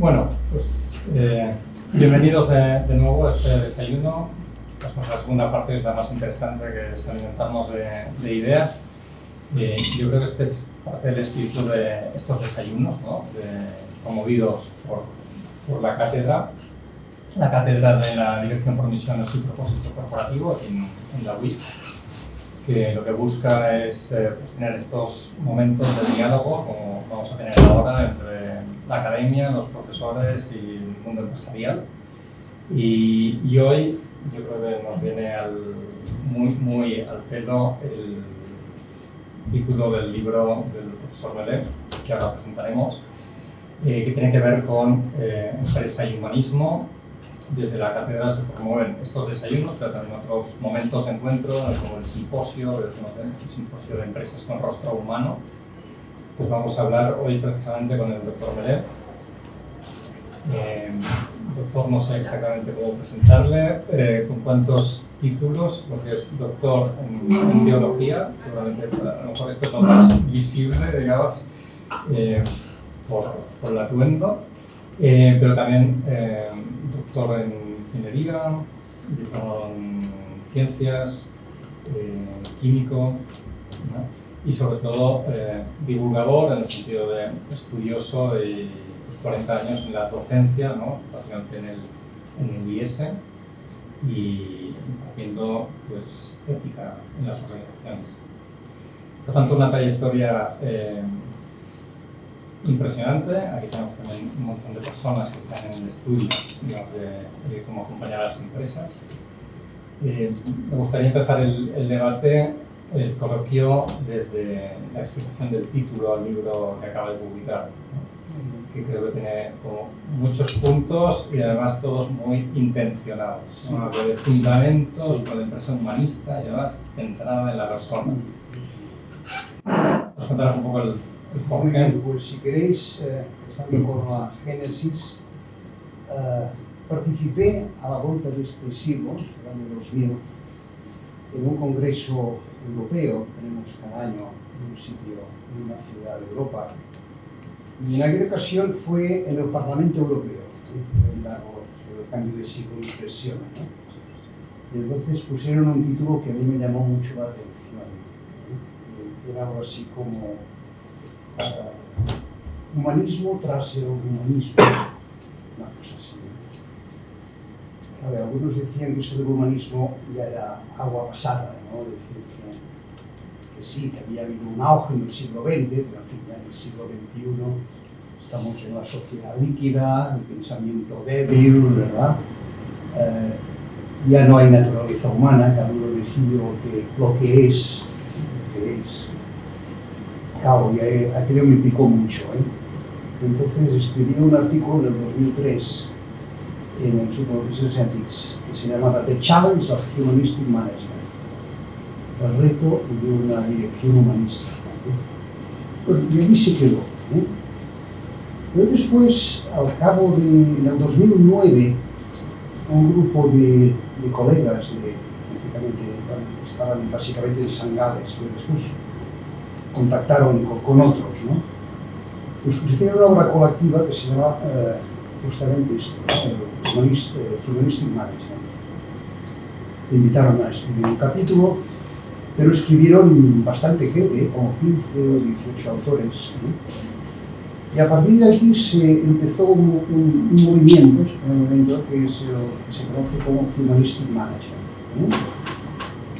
Bueno, pues bienvenidos de nuevo a este desayuno. Pasamos a la segunda parte, que es la más interesante, que es alimentarnos de ideas. Yo creo que este es parte del espíritu de estos desayunos, ¿no? Promovidos por la cátedra de la Dirección por Misiones y Propósito Corporativo aquí en la UIC, que lo que busca es pues, tener estos momentos de diálogo, como vamos a tener ahora, entre la academia, los profesores y el mundo empresarial. Y hoy yo creo que nos viene muy al pelo el título del libro del profesor Melé, que ahora presentaremos, que tiene que ver con empresa y humanismo. Desde la cátedra se promueven estos desayunos, pero también otros momentos de encuentro, como el simposio de empresas con rostro humano. Pues vamos a hablar hoy precisamente con el doctor Melé. Doctor, no sé exactamente cómo presentarle, con cuántos títulos, porque es doctor en biología, seguramente a lo mejor esto es lo más visible, digamos, por el atuendo, pero también doctor en ingeniería, diplomado en ciencias, químico, ¿no? Y sobre todo divulgador en el sentido de estudioso y 40 años en la docencia, ¿no? Básicamente en el IES y haciendo pues, ética en las organizaciones. Por tanto, una trayectoria impresionante. Aquí tenemos también un montón de personas que están en el estudio, digamos, de cómo acompañar a las empresas. Me gustaría empezar el debate, el coloquio, desde la explicación del título al libro que acaba de publicar, ¿no? Que creo que tiene como muchos puntos y además todos muy intencionados, ¿no? De fundamentos, con la empresa humanista y además centrada en la persona. ¿Nos contarás un poco el Muy bien, pues si queréis, empezando con la génesis, participé a la vuelta de este siglo, el año 2000, en un congreso europeo que tenemos cada año en un sitio, en una ciudad de Europa, y en aquella ocasión fue en el Parlamento Europeo, el cambio de siglo de impresión, ¿no? Y entonces pusieron un título que a mí me llamó mucho la atención, ¿no? Era algo así como humanismo tras el humanismo, una cosa así. Claro, algunos decían que eso del humanismo ya era agua pasada, ¿no? Decir que sí, que había habido un auge en el siglo XX, pero en fin, ya en el siglo XXI estamos en la sociedad líquida, el pensamiento débil, ¿verdad? Ya no hay naturaleza humana, cada uno decide lo que es. Claro, y aquello me picó mucho, ¿eh? Entonces escribí un artículo en el 2003 en el Journal of Business Ethics que se llamaba The Challenge of Humanistic Management, el reto de una dirección humanista. Bueno, y allí se quedó, ¿eh? Pero después, al cabo en el 2009, un grupo de colegas, estaban básicamente en Sangades, pero después contactaron con otros, ¿no? Pues hicieron una obra colectiva que se llama justamente esto, ¿no? El Humanistic Management. Me invitaron a escribir un capítulo, pero escribieron bastante gente, como 15 o 18 autores, ¿no? Y a partir de aquí se empezó un movimiento que se conoce como Humanistic Management,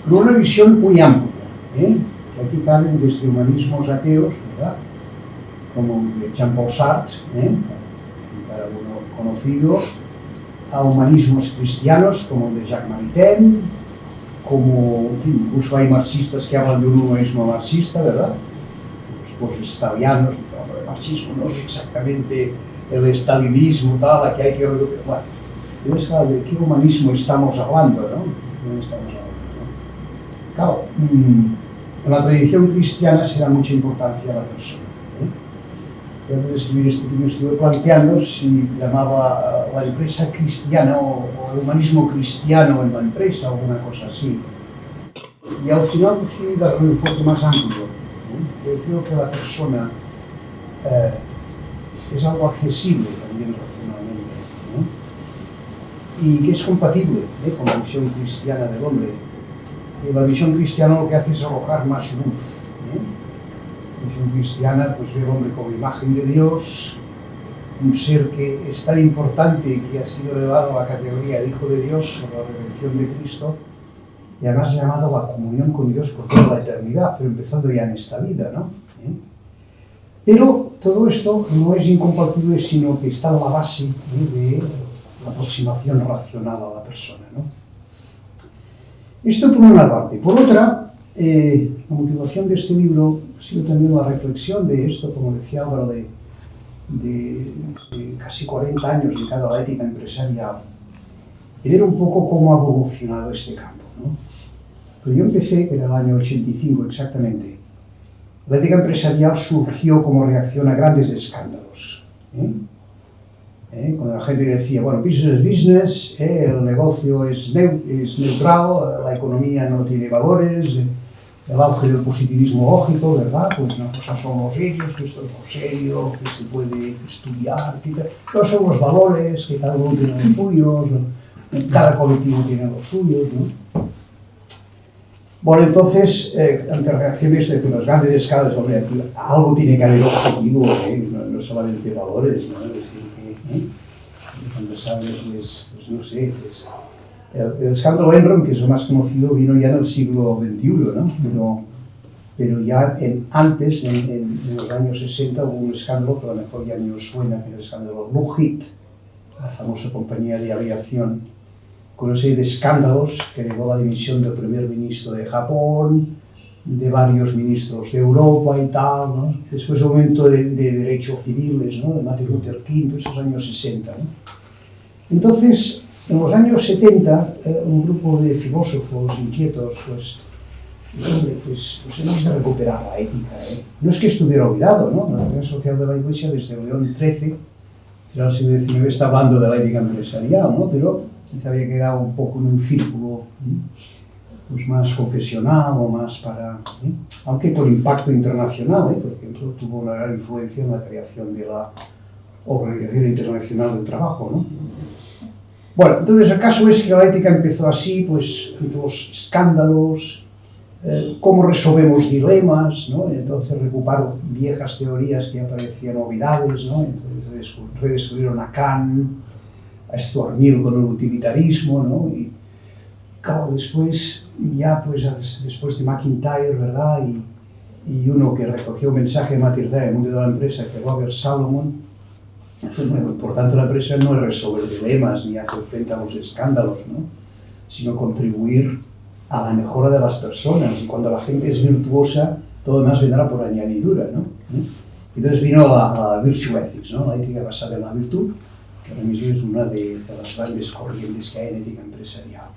¿no? Con una visión muy amplia, ¿eh? Aquí caben desde humanismos ateos, ¿verdad? Como de Jean-Paul Sartre, para uno conocido, a humanismos cristianos como el de Jacques Maritain, como, en fin, incluso hay marxistas que hablan de un humanismo marxista, ¿verdad? Los post-stalianos dicen, el marxismo no es exactamente el estalinismo, tal, a que hay que... Bueno, entonces, claro, ¿de qué humanismo estamos hablando, no? ¿De estamos hablando, no? Claro, en la tradición cristiana se da mucha importancia a la persona. Y antes de escribir este libro estuve planteando si llamaba la empresa cristiana o el humanismo cristiano en la empresa o una cosa así. Y al final decidí darle un enfoque más amplio. Yo creo que la persona es algo accesible también y que es compatible con la visión cristiana del hombre. La visión cristiana lo que hace es arrojar más luz. La visión cristiana pues ve al hombre como imagen de Dios, un ser que es tan importante que ha sido elevado a la categoría de Hijo de Dios por la redención de Cristo, y además llamado a la comunión con Dios por toda la eternidad, pero empezando ya en esta vida, ¿no? Pero todo esto no es incompatible, sino que está en la base de la aproximación racional a la persona, ¿no? Esto por una parte. Por otra, la motivación de este libro ha sido también la reflexión de esto, como decía Álvaro, de casi 40 años dedicado a la ética empresarial, y ver un poco cómo ha evolucionado este campo, ¿no? Pues yo empecé en el año 85 exactamente. La ética empresarial surgió como reacción a grandes escándalos. Cuando la gente decía, bueno, business es business, el negocio es neutral, la economía no tiene valores, el auge del positivismo lógico, ¿verdad? Pues una cosa son los hechos, que esto es lo serio, que se puede estudiar, etc. Pero son los valores, que cada uno tiene los suyos, cada colectivo tiene los suyos, ¿no? Bueno, entonces, ante reacciones de los grandes escalas, hombre, aquí algo tiene que haber objetivo, no solamente valores, ¿no? Es decir, cuando sale, pues no sé, pues, el escándalo Enron, que es lo más conocido, vino ya en el siglo XXI, ¿no? Pero ya antes, en los años 60, hubo un escándalo que a lo mejor ya ni os suena, que era el escándalo Lockheed, la famosa compañía de aviación, con una serie de escándalos que llevó a la dimisión del primer ministro de Japón, de varios ministros de Europa y tal, ¿no? Después un momento de derechos civiles, ¿no? De Martin Luther King, esos años 60, ¿no? Entonces, en los años 70, un grupo de filósofos inquietos, pues hemos de recuperar la ética, No es que estuviera olvidado, ¿no? La doctrina social de la Iglesia, desde León XIII, que era el siglo XIX, está hablando de la ética empresarial, ¿no? Pero quizá había quedado un poco en un círculo pues más confesional o más para... aunque con impacto internacional, por ejemplo, tuvo una gran influencia en la creación de la Organización Internacional del Trabajo, ¿no? Bueno, entonces el caso es que la ética empezó así, pues, entre los escándalos, cómo resolvemos dilemas, ¿no? Entonces recuperaron viejas teorías que ya parecían novedades, ¿no? Entonces redescubrieron a Kant, a Stuart Mill con el utilitarismo, ¿no? Y claro, después, ya pues después de McIntyre, ¿verdad? Y uno que recogió un mensaje de McIntyre en el mundo de la empresa, que Robert Salomon, lo importante de la empresa no es resolver dilemas ni hacer frente a los escándalos, ¿no? Sino contribuir a la mejora de las personas, y cuando la gente es virtuosa, todo lo demás vendrá por añadidura, ¿no? Entonces vino la virtue ethics, ¿no? La ética basada en la virtud, que ahora mismo es una de las grandes corrientes que hay en ética empresarial.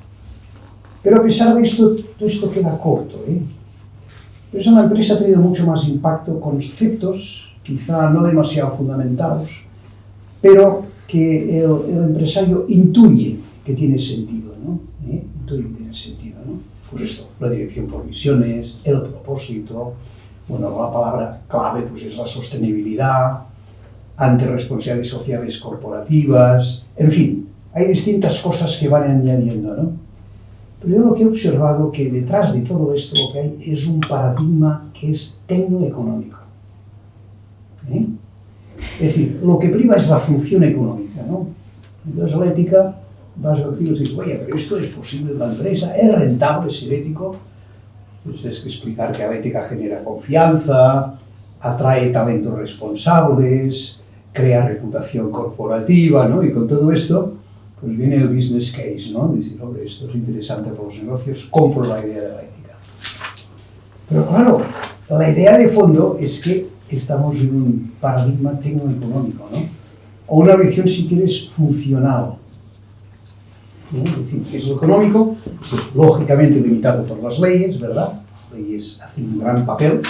Pero a pesar de esto, todo esto queda corto, Por eso la empresa ha tenido mucho más impacto, conceptos quizá no demasiado fundamentados, pero que el empresario intuye que tiene sentido, ¿no? Intuye que tiene sentido, ¿no? Pues esto, la dirección por misiones, el propósito, bueno, la palabra clave pues es la sostenibilidad, ante responsabilidades sociales corporativas, en fin, hay distintas cosas que van añadiendo, ¿no? Pero yo lo que he observado que detrás de todo esto lo que hay es un paradigma que es tecnoeconómico. Es decir, lo que priva es la función económica, ¿no? Entonces la ética, vas a decir, oye, pero esto es posible en la empresa, es rentable ser ético. Pues tienes que explicar que la ética genera confianza, atrae talentos responsables, crea reputación corporativa, ¿no? Y con todo esto, pues viene el business case, ¿no? Decir, hombre, esto es interesante para los negocios, compro la idea de la ética. Pero claro, la idea de fondo es que estamos en un paradigma tecnoeconómico, ¿no? O una visión, si quieres, funcional. ¿No? Es decir, que es lo económico, pues es lógicamente limitado por las leyes, ¿verdad? Las leyes hacen un gran papel,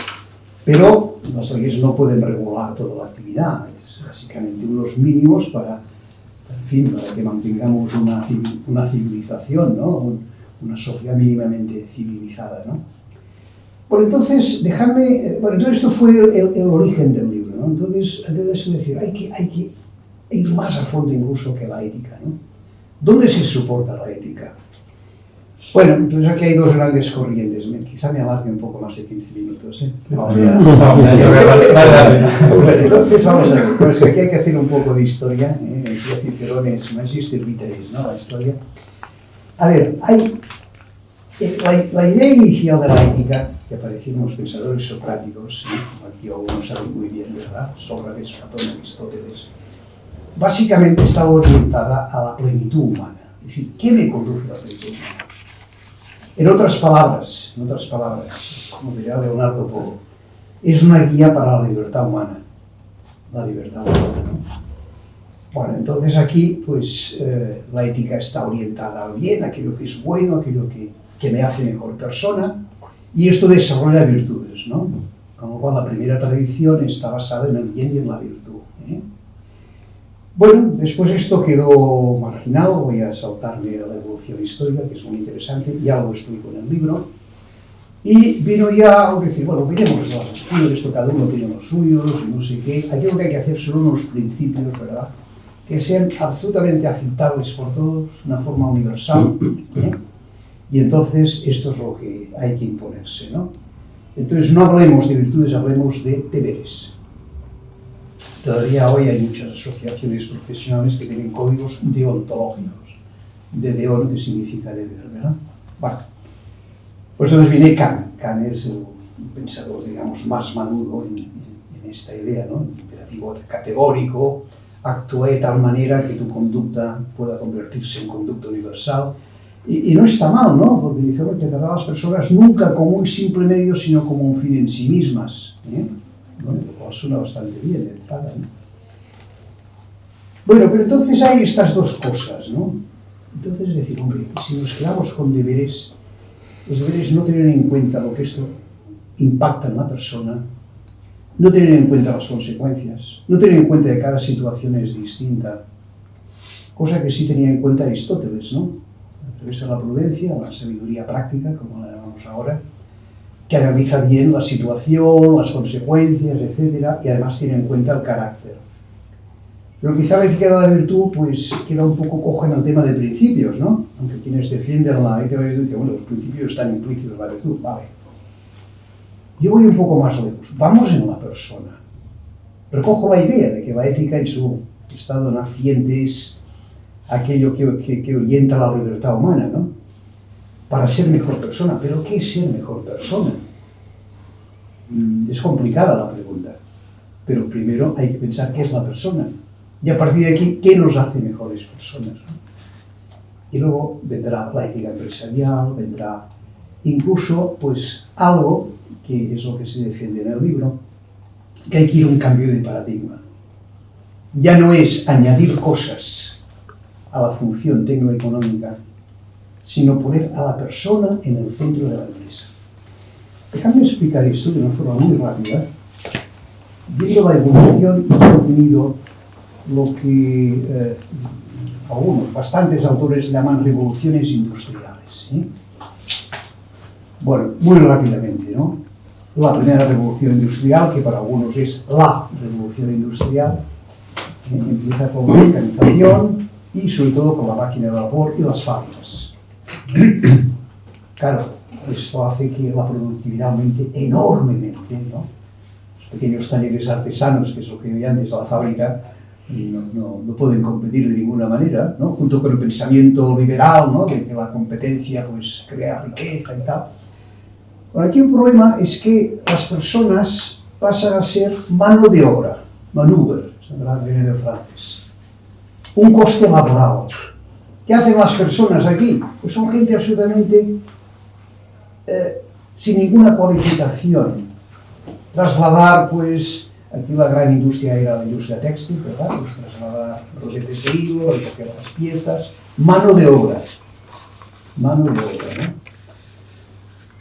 pero las leyes no pueden regular toda la actividad. Es básicamente unos mínimos para que mantengamos una civilización, ¿no? Una sociedad mínimamente civilizada, ¿no? Bueno, entonces, entonces esto fue el origen del libro, ¿no? Entonces, antes de eso decir, hay que ir más a fondo incluso que la ética, ¿no? ¿Dónde se soporta la ética? Bueno, entonces aquí hay dos grandes corrientes. Quizá me alargue un poco más de 15 minutos. Entonces vamos a ver, pues aquí hay que hacer un poco de historia. Decía Cicerón es Magister Vitalis, ¿no? La historia. A ver, hay la idea inicial de la ética, que apareció en los pensadores socráticos, como aquí algunos saben muy bien, ¿verdad? Sócrates, Platón, Aristóteles, básicamente está orientada a la plenitud humana. Es decir, ¿qué me conduce a la plenitud humana? En otras palabras, como diría Leonardo Po, es una guía para la libertad humana. La libertad humana, ¿no? Bueno, entonces aquí, pues, la ética está orientada al bien, aquello que es bueno, aquello que me hace mejor persona, y esto desarrolla virtudes, ¿no? Con lo cual la primera tradición está basada en el bien y en la virtud, ¿eh? Bueno, después esto quedó marginado, voy a saltarme a la evolución histórica, que es muy interesante, ya lo explico en el libro, y vino ya a decir, bueno, miremos las opciones, esto cada uno tiene los suyos, y no sé qué, aquí lo que hay que hacer son unos principios, ¿verdad?, que sean absolutamente aceptables por todos, una forma universal, ¿eh? Y entonces esto es lo que hay que imponerse, ¿no? Entonces no hablemos de virtudes, hablemos de deberes. Todavía hoy hay muchas asociaciones profesionales que tienen códigos deontológicos. De deon, que significa deber, ¿verdad? Bueno, pues entonces viene Kant. Kant es el pensador, digamos, más maduro en esta idea, ¿no? Imperativo categórico, actúa de tal manera que tu conducta pueda convertirse en conducta universal. Y no está mal, ¿no? Porque dice que tratar a las personas nunca como un simple medio, sino como un fin en sí mismas, ¿eh? Bueno, lo cual suena bastante bien de entrada, ¿no? Bueno, pero entonces hay estas dos cosas, ¿no? Entonces es decir, hombre, si nos quedamos con deberes, los deberes no tienen en cuenta lo que esto impacta en la persona, no tienen en cuenta las consecuencias, no tienen en cuenta que cada situación es distinta, cosa que sí tenía en cuenta Aristóteles, ¿no? A través de la prudencia, la sabiduría práctica, como la llamamos ahora, que analiza bien la situación, las consecuencias, etc., y además tiene en cuenta el carácter. Pero quizá la ética de la virtud pues queda un poco coja en el tema de principios, ¿no? Aunque quienes defienden la ética de la virtud dicen, bueno, los principios están implícitos en la virtud, vale. Yo voy un poco más lejos, vamos en la persona. Recojo la idea de que la ética en su estado naciente es aquello que orienta la libertad humana, ¿no? Para ser mejor persona. ¿Pero qué es ser mejor persona? Es complicada la pregunta, pero primero hay que pensar qué es la persona. Y a partir de aquí, ¿qué nos hace mejores personas, ¿no? Y luego vendrá la ética empresarial, vendrá incluso, pues, algo que es lo que se defiende en el libro, que hay que ir a un cambio de paradigma. Ya no es añadir cosas a la función tecnoeconómica, sino poner a la persona en el centro de la empresa. Déjame explicar esto de una forma muy rápida. Viendo la evolución, he tenido lo que bastantes autores llaman revoluciones industriales, ¿eh? Bueno, muy rápidamente, ¿no? La primera revolución industrial, que para algunos es la revolución industrial, empieza con la mecanización y sobre todo con la máquina de vapor y las fábricas. Claro, esto hace que la productividad aumente enormemente, ¿no? Los pequeños talleres artesanos, que es lo que veía antes de la fábrica, no pueden competir de ninguna manera, ¿no? Junto con el pensamiento liberal, ¿no? De que la competencia pues crea riqueza y tal. Bueno, aquí un problema es que las personas pasan a ser mano de obra, maneuver, viene del francés, un coste laboral. ¿Qué hacen las personas aquí? Pues son gente absolutamente sin ninguna cualificación. Trasladar, pues, aquí la gran industria era la industria textil, ¿verdad? Pues trasladar roletes de hilo, recoger las piezas, mano de obra, ¿no?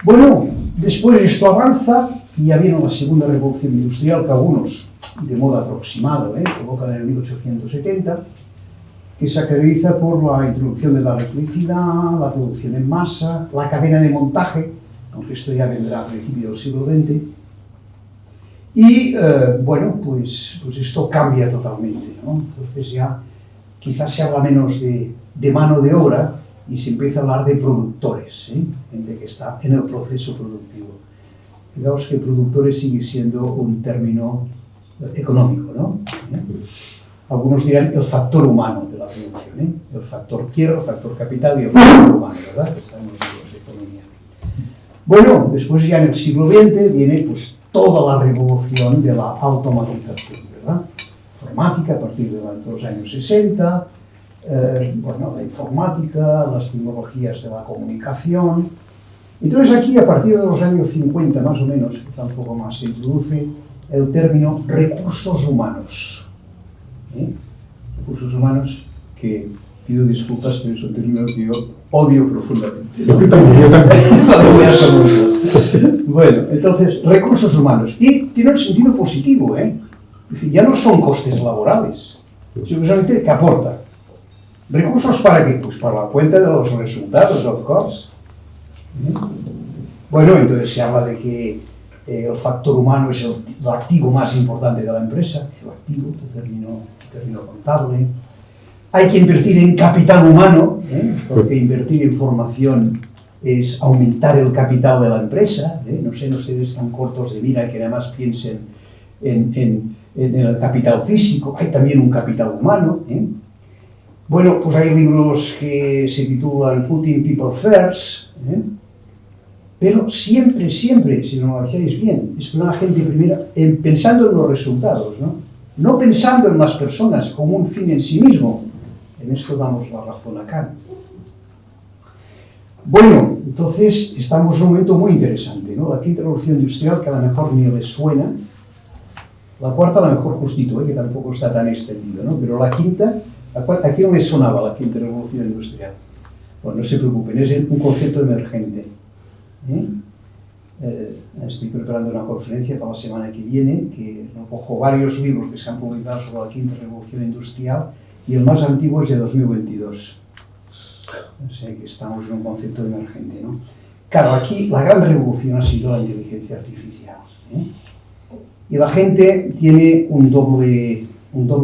Bueno, después esto avanza y ya viene la segunda revolución industrial que algunos, de modo aproximado, colocan en el 1870, que se caracteriza por la introducción de la electricidad, la producción en masa, la cadena de montaje, aunque esto ya vendrá a principios del siglo XX, y bueno, pues esto cambia totalmente, ¿no? Entonces ya quizás se habla menos de mano de obra y se empieza a hablar de productores, gente que está en el proceso productivo. Digamos que productores sigue siendo un término económico, ¿no? Algunos dirán el factor humano de la producción, el factor tierra, el factor capital y el factor humano, ¿verdad? Que están en los libros de economía. Bueno, después ya en el siglo XX viene pues toda la revolución de la automatización, ¿verdad? Informática a partir de los años 60, bueno, la informática, las tecnologías de la comunicación. Entonces aquí, a partir de los años 50 más o menos, quizá un poco más, se introduce el término recursos humanos. Recursos humanos que, pido disculpas, pero es un término que yo odio profundamente. Yo también. Bueno, entonces, recursos humanos. Y tiene un sentido positivo, Es decir, ya no son costes laborales, sino solamente que aporta. ¿Recursos para qué? Pues para la cuenta de los resultados, of course. Bueno, entonces se habla de que el factor humano es el activo más importante de la empresa, el activo, el término contable. Hay que invertir en capital humano, porque invertir en formación es aumentar el capital de la empresa. No sean ustedes tan cortos de mira que nada más piensen en el capital físico, hay también un capital humano. Bueno, pues hay libros que se titulan Putting People First, pero siempre, si lo analizáis bien, es poner a la gente primero pensando en los resultados, no pensando en las personas como un fin en sí mismo. En esto damos la razón a Kant. Bueno, entonces estamos en un momento muy interesante, La quinta revolución industrial, que a lo mejor ni les suena. La cuarta a lo mejor justito, que tampoco está tan extendido, Pero la quinta, ¿a quién les sonaba la quinta revolución industrial? Bueno, no se preocupen, es un concepto emergente. Estoy preparando una conferencia para la semana que viene, que cojo varios libros que se han publicado sobre la quinta revolución industrial, y el más antiguo es de 2022. O sea que estamos en un concepto emergente, Claro, aquí la gran revolución ha sido la inteligencia artificial. Y la gente tiene un doble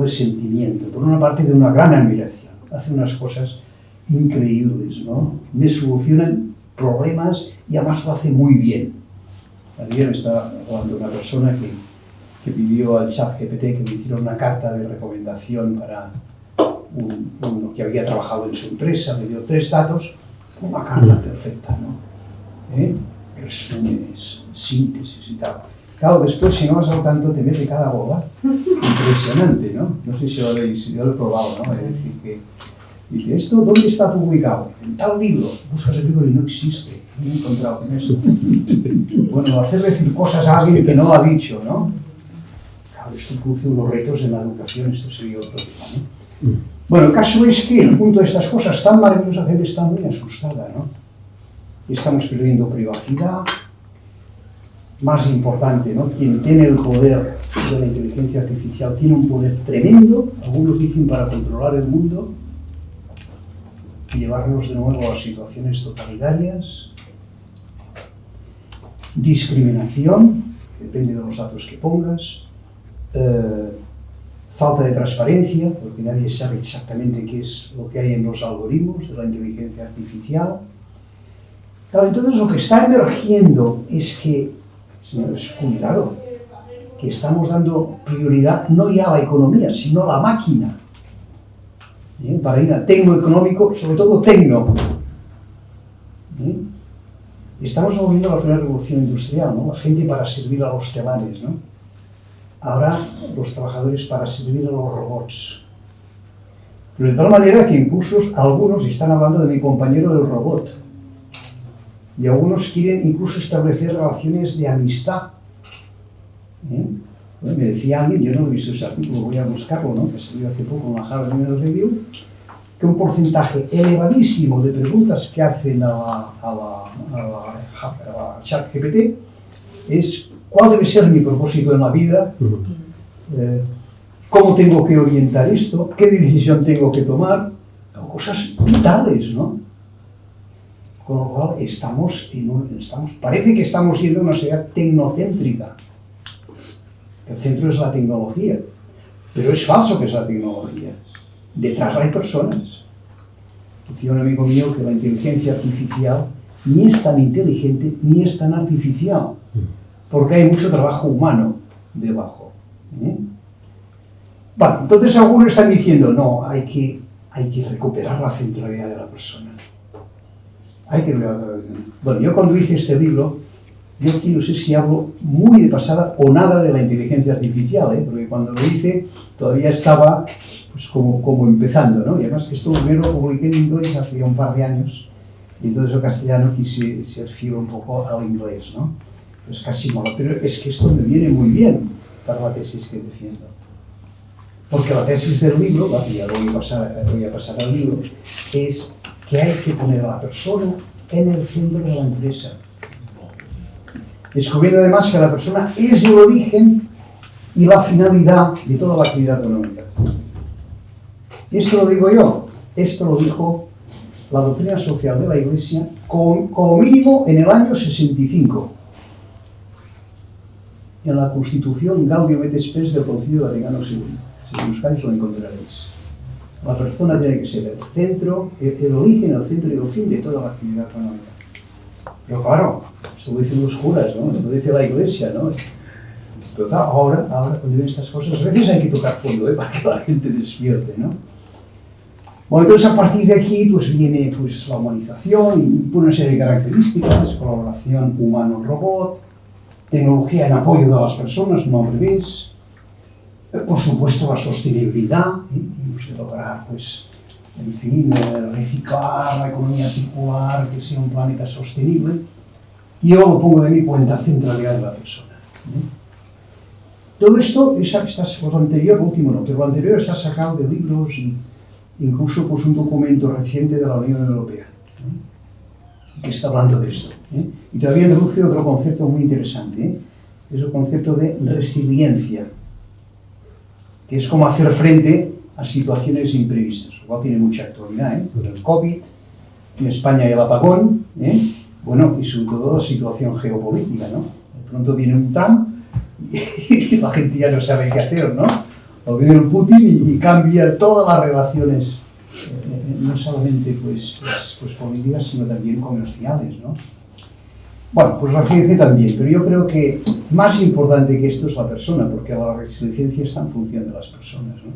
sentimiento. Por una parte, de una gran admiración. Hace unas cosas increíbles, Me solucionan problemas y además lo hace muy bien. Ayer me estaba hablando de una persona que pidió al ChatGPT que le hiciera una carta de recomendación para uno que había trabajado en su empresa, le dio 3 datos, una carta perfecta, Resúmenes, síntesis y tal. Claro, después, si no vas al tanto, te mete cada boba. Impresionante, No sé si lo habéis, yo lo he probado, Es decir, que dice, ¿esto dónde está publicado? En tal libro. Buscas el libro y no existe. No he encontrado en esto. Bueno, hacer decir cosas a alguien que no lo ha dicho, Claro, esto produce unos retos en la educación, esto sería otro tema, Bueno, el caso es que, en punto de estas cosas tan maravillosas, la gente está muy asustada, Estamos perdiendo privacidad. Más importante, Quien tiene el poder de la inteligencia artificial tiene un poder tremendo, algunos dicen para controlar el mundo y llevarnos de nuevo a las situaciones totalitarias. Discriminación, depende de los datos que pongas. Falta de transparencia, porque nadie sabe exactamente qué es lo que hay en los algoritmos de la inteligencia artificial. Claro, entonces lo que está emergiendo es que, señores, cuidado, que estamos dando prioridad no ya a la economía, sino a la máquina. Paradigma tecnoeconómico, sobre todo tecno. Estamos volviendo a la primera revolución industrial, La gente para servir a los telares, Ahora los trabajadores para servir a los robots. Pero de tal manera que incluso algunos están hablando de mi compañero el robot. Y algunos quieren incluso establecer relaciones de amistad. Bueno, me decía alguien, yo no he visto ese artículo, voy a buscarlo, que salió hace poco en la Harvard Business Review, que un porcentaje elevadísimo de preguntas que hacen a la ChatGPT es ¿cuál debe ser mi propósito en la vida? ¿Cómo tengo que orientar esto? ¿Qué decisión tengo que tomar? Cosas vitales, Con lo cual parece que estamos yendo a una sociedad tecnocéntrica. El centro es la tecnología, pero es falso que es la tecnología. detrás hay personas. Decía un amigo mío que la inteligencia artificial ni es tan inteligente ni es tan artificial, porque hay mucho trabajo humano debajo. Bueno, entonces algunos están diciendo, no, hay que recuperar la centralidad de la persona. Bueno, yo cuando hice este libro, yo aquí no sé si hablo muy de pasada o nada de la inteligencia artificial, porque cuando lo hice todavía estaba pues como empezando, ¿no? Y además que esto primero lo publiqué en inglés hace un par de años, y entonces el castellano quise ser fiel un poco al inglés, ¿no? Pues casi mola, pero es que esto me viene muy bien para la tesis que defiendo. Porque la tesis del libro, ya voy a pasar al libro, es que hay que poner a la persona en el centro de la empresa. Descubriendo además que la persona es el origen y la finalidad de toda la actividad económica. Y esto lo digo yo, esto lo dijo la doctrina social de la Iglesia como mínimo en el año 65, en la Constitución Gaudium et Spes del Concilio Vaticano II. Si lo buscáis lo encontraréis. La persona tiene que ser el centro, el origen, el centro y el fin de toda la actividad económica. Pero claro, esto lo dicen los curas, ¿no? Esto lo dice la Iglesia, ¿no? Pero claro, ahora cuando ven estas cosas, a veces hay que tocar fondo, para que la gente despierte, ¿no? Bueno, entonces a partir de aquí pues viene pues, la humanización y una serie de características, colaboración humano-robot, tecnología en apoyo de las personas, no al revés. Por supuesto, la sostenibilidad, hemos de lograr, pues, en fin, reciclar, la economía circular, que sea un planeta sostenible. Y yo lo pongo de mi cuenta, centralidad de la persona. Todo esto, lo anterior, último no, pero lo anterior está sacado de libros e incluso pues, un documento reciente de la Unión Europea, que está hablando de esto. Y todavía introduce otro concepto muy interesante, es el concepto de resiliencia, que es como hacer frente a situaciones imprevistas. Igual tiene mucha actualidad, por el COVID, en España el apagón, bueno, y sobre todo la situación geopolítica, ¿no? De pronto viene un Trump y la gente ya no sabe qué hacer, ¿no? O viene el Putin y cambia todas las relaciones, no solamente pues políticas, sino también comerciales, ¿no? Bueno, pues la resiliencia también, pero yo creo que más importante que esto es la persona, porque la resiliencia está en función de las personas, ¿no?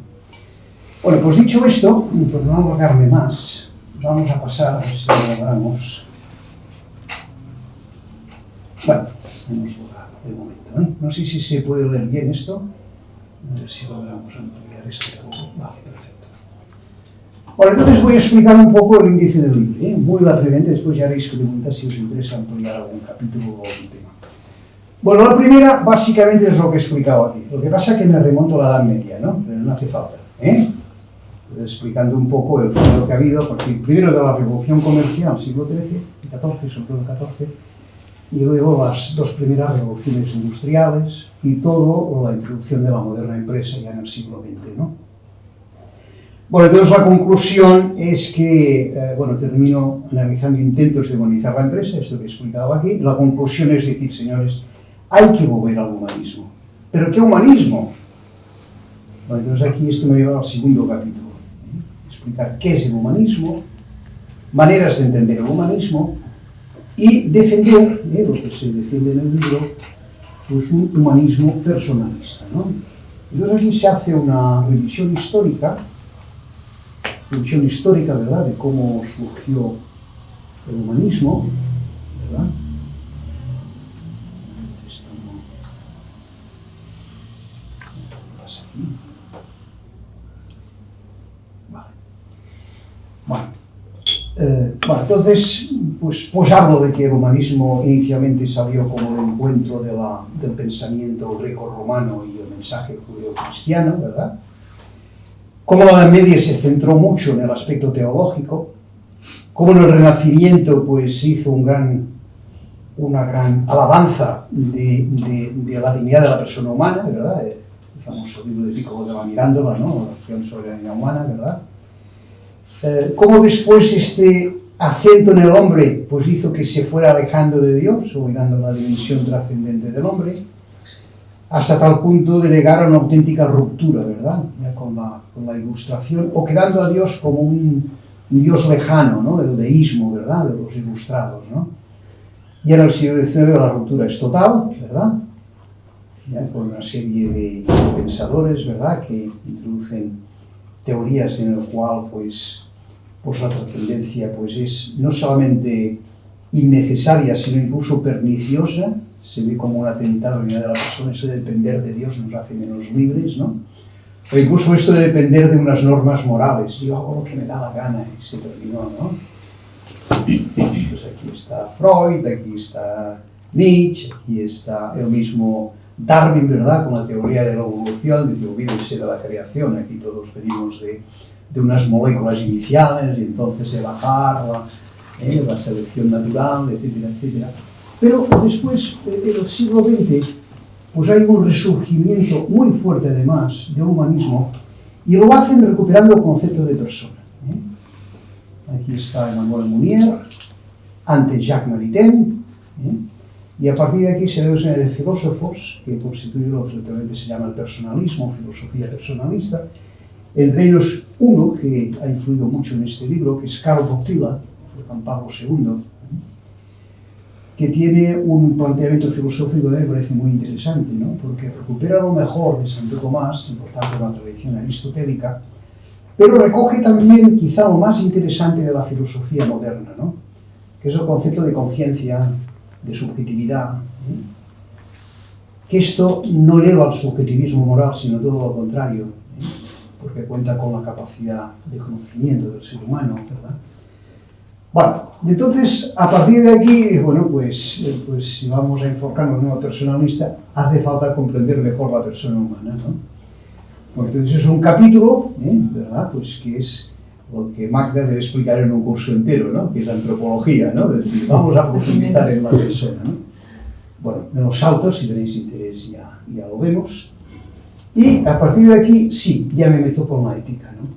Bueno, pues dicho esto, por no alargarme más, vamos a pasar, a ver si lo logramos. Bueno, hemos logrado de momento, No sé si se puede leer bien esto, a ver si logramos ampliar esto todo. Vale, perfecto. Bueno, entonces voy a explicar un poco el índice del libro, muy brevemente, después ya haréis preguntas si os interesa ampliar algún capítulo o algún tema. Bueno, la primera básicamente es lo que he explicado aquí. Lo que pasa es que me remonto a la Edad Media, ¿no? Pero no hace falta, explicando un poco el cambio que ha habido, porque primero de la Revolución Comercial, siglo XIII y XIV, sobre todo XIV, y luego las dos primeras revoluciones industriales y todo la introducción de la moderna empresa ya en el siglo XX, ¿no? Bueno, entonces la conclusión es que, termino analizando intentos de humanizar la empresa, esto que he explicado aquí. La conclusión es decir, señores, hay que volver al humanismo. ¿Pero qué humanismo? Bueno, entonces aquí esto me lleva al segundo capítulo. Explicar qué es el humanismo, maneras de entender el humanismo y defender, lo que se defiende en el libro, pues un humanismo personalista, ¿no? Entonces aquí se hace una revisión histórica, ¿verdad?, de cómo surgió el humanismo, ¿verdad? Esto no pasa aquí. Vale. Entonces, pues hablo de que el humanismo inicialmente salió como el encuentro del pensamiento greco-romano y el mensaje judeo-cristiano, ¿verdad? Cómo la Edad Media se centró mucho en el aspecto teológico, cómo en el Renacimiento pues, se hizo una gran alabanza de la dignidad de la persona humana, ¿verdad? El famoso libro de Piccolo della Mirandola, ¿no? Oración sobre la dignidad humana, ¿verdad? Cómo después este acento en el hombre pues, hizo que se fuera alejando de Dios, olvidando la dimensión trascendente del hombre, hasta tal punto de llegar a una auténtica ruptura, ¿verdad? Ya con la ilustración, o quedando a Dios como un Dios lejano, ¿no? El deísmo, ¿verdad? De los ilustrados, ¿no? Y en el siglo XIX la ruptura es total, ¿verdad? Ya con una serie de pensadores, ¿verdad? Que introducen teorías en el cual, pues la trascendencia, pues es no solamente innecesaria, sino incluso perniciosa. Se ve como un atentado en la vida de la persona. Eso de depender de Dios nos hace menos libres, ¿no? O incluso esto de depender de unas normas morales. Yo hago lo que me da la gana y se terminó, ¿no? Pues aquí está Freud, aquí está Nietzsche, aquí está el mismo Darwin, ¿verdad? Con la teoría de la evolución, dice, olvídense de la creación, aquí todos venimos de unas moléculas iniciales, y entonces el azar, la selección natural, etcétera, etcétera. Pero después, en el siglo XX, pues hay un resurgimiento muy fuerte además del humanismo, y lo hacen recuperando el concepto de persona. Aquí está Emmanuel Mounier, antes Jacques Maritain, y a partir de aquí se ve una serie de filósofos que constituyen lo que actualmente se llama el personalismo, filosofía personalista, entre ellos uno que ha influido mucho en este libro, que es Karl Wojtyla, de Juan Pablo II, que tiene un planteamiento filosófico que me parece muy interesante, ¿no? Porque recupera lo mejor de Santo Tomás, importante una tradición aristotélica, pero recoge también quizá lo más interesante de la filosofía moderna, ¿no? Que es el concepto de conciencia, de subjetividad, que esto no eleva al subjetivismo moral, sino todo lo contrario, porque cuenta con la capacidad de conocimiento del ser humano, ¿verdad? Bueno, entonces, a partir de aquí, bueno, pues si vamos a enfocarnos en una personalista, hace falta comprender mejor la persona humana, ¿no? Bueno, entonces es un capítulo, ¿verdad? Pues que es lo que Magda debe explicar en un curso entero, ¿no? Que es la antropología, ¿no? Es decir, vamos a profundizar en la persona, ¿no? Bueno, me lo salto, si tenéis interés ya lo vemos. Y a partir de aquí, sí, ya me meto con la ética, ¿no?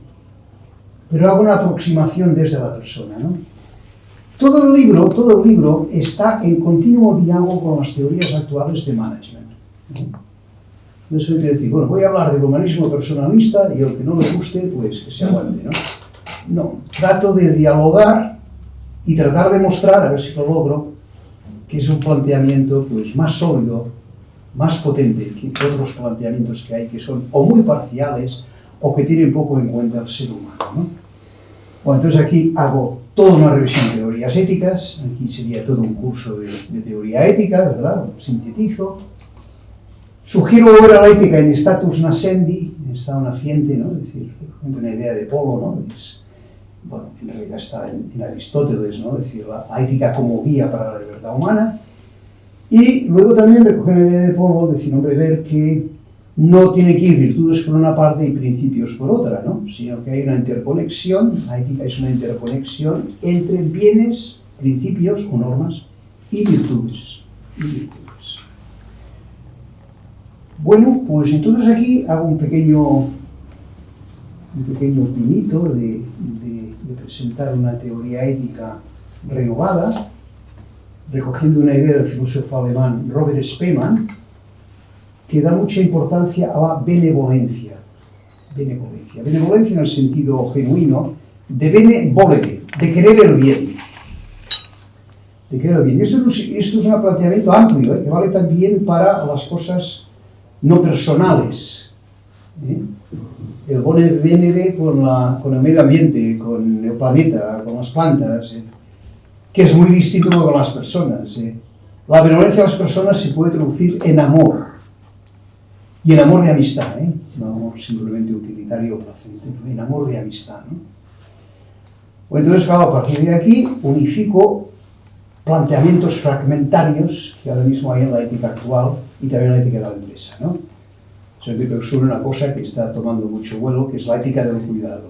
Pero hago una aproximación desde la persona, ¿no? Todo el libro está en continuo diálogo con las teorías actuales de management. Eso quiere decir, bueno, voy a hablar del humanismo personalista y el que no le guste, pues que se aguante, ¿no? No, trato de dialogar y tratar de mostrar, a ver si lo logro, que es un planteamiento pues más sólido, más potente que otros planteamientos que hay, que son o muy parciales o que tienen poco en cuenta el ser humano, ¿no? Bueno, entonces aquí hago toda una revisión de teorías éticas, aquí sería todo un curso de teoría ética, ¿verdad? Sintetizo. Sugiero ver a la ética en status nascendi, en estado naciente, ¿no? Es decir, una idea de Polo, ¿no? Bueno, en realidad está en Aristóteles, ¿no? Es decir, la ética como guía para la libertad humana. Y luego también recoger la idea de Polo, decir, hombre, ver que no tiene que ir virtudes por una parte y principios por otra, ¿no? Sino que hay una interconexión, la ética es una interconexión entre bienes, principios o normas y virtudes. Bueno, pues entonces aquí hago un pequeño pinito de presentar una teoría ética renovada, recogiendo una idea del filósofo alemán Robert Spemann, que da mucha importancia a la benevolencia. Benevolencia en el sentido genuino de bene volere, de querer el bien. Esto es un planteamiento amplio, que vale también para las cosas no personales. El bone venere con el medio ambiente, con el planeta, con las plantas, que es muy distinto con las personas. La benevolencia de las personas se puede traducir en amor. Y en amor de amistad, no amor simplemente utilitario o placentero, en amor de amistad, ¿no? Bueno, entonces, claro, a partir de aquí unifico planteamientos fragmentarios que ahora mismo hay en la ética actual y también en la ética de la empresa, ¿no? Siempre que suena una cosa que está tomando mucho vuelo, que es la ética del cuidado,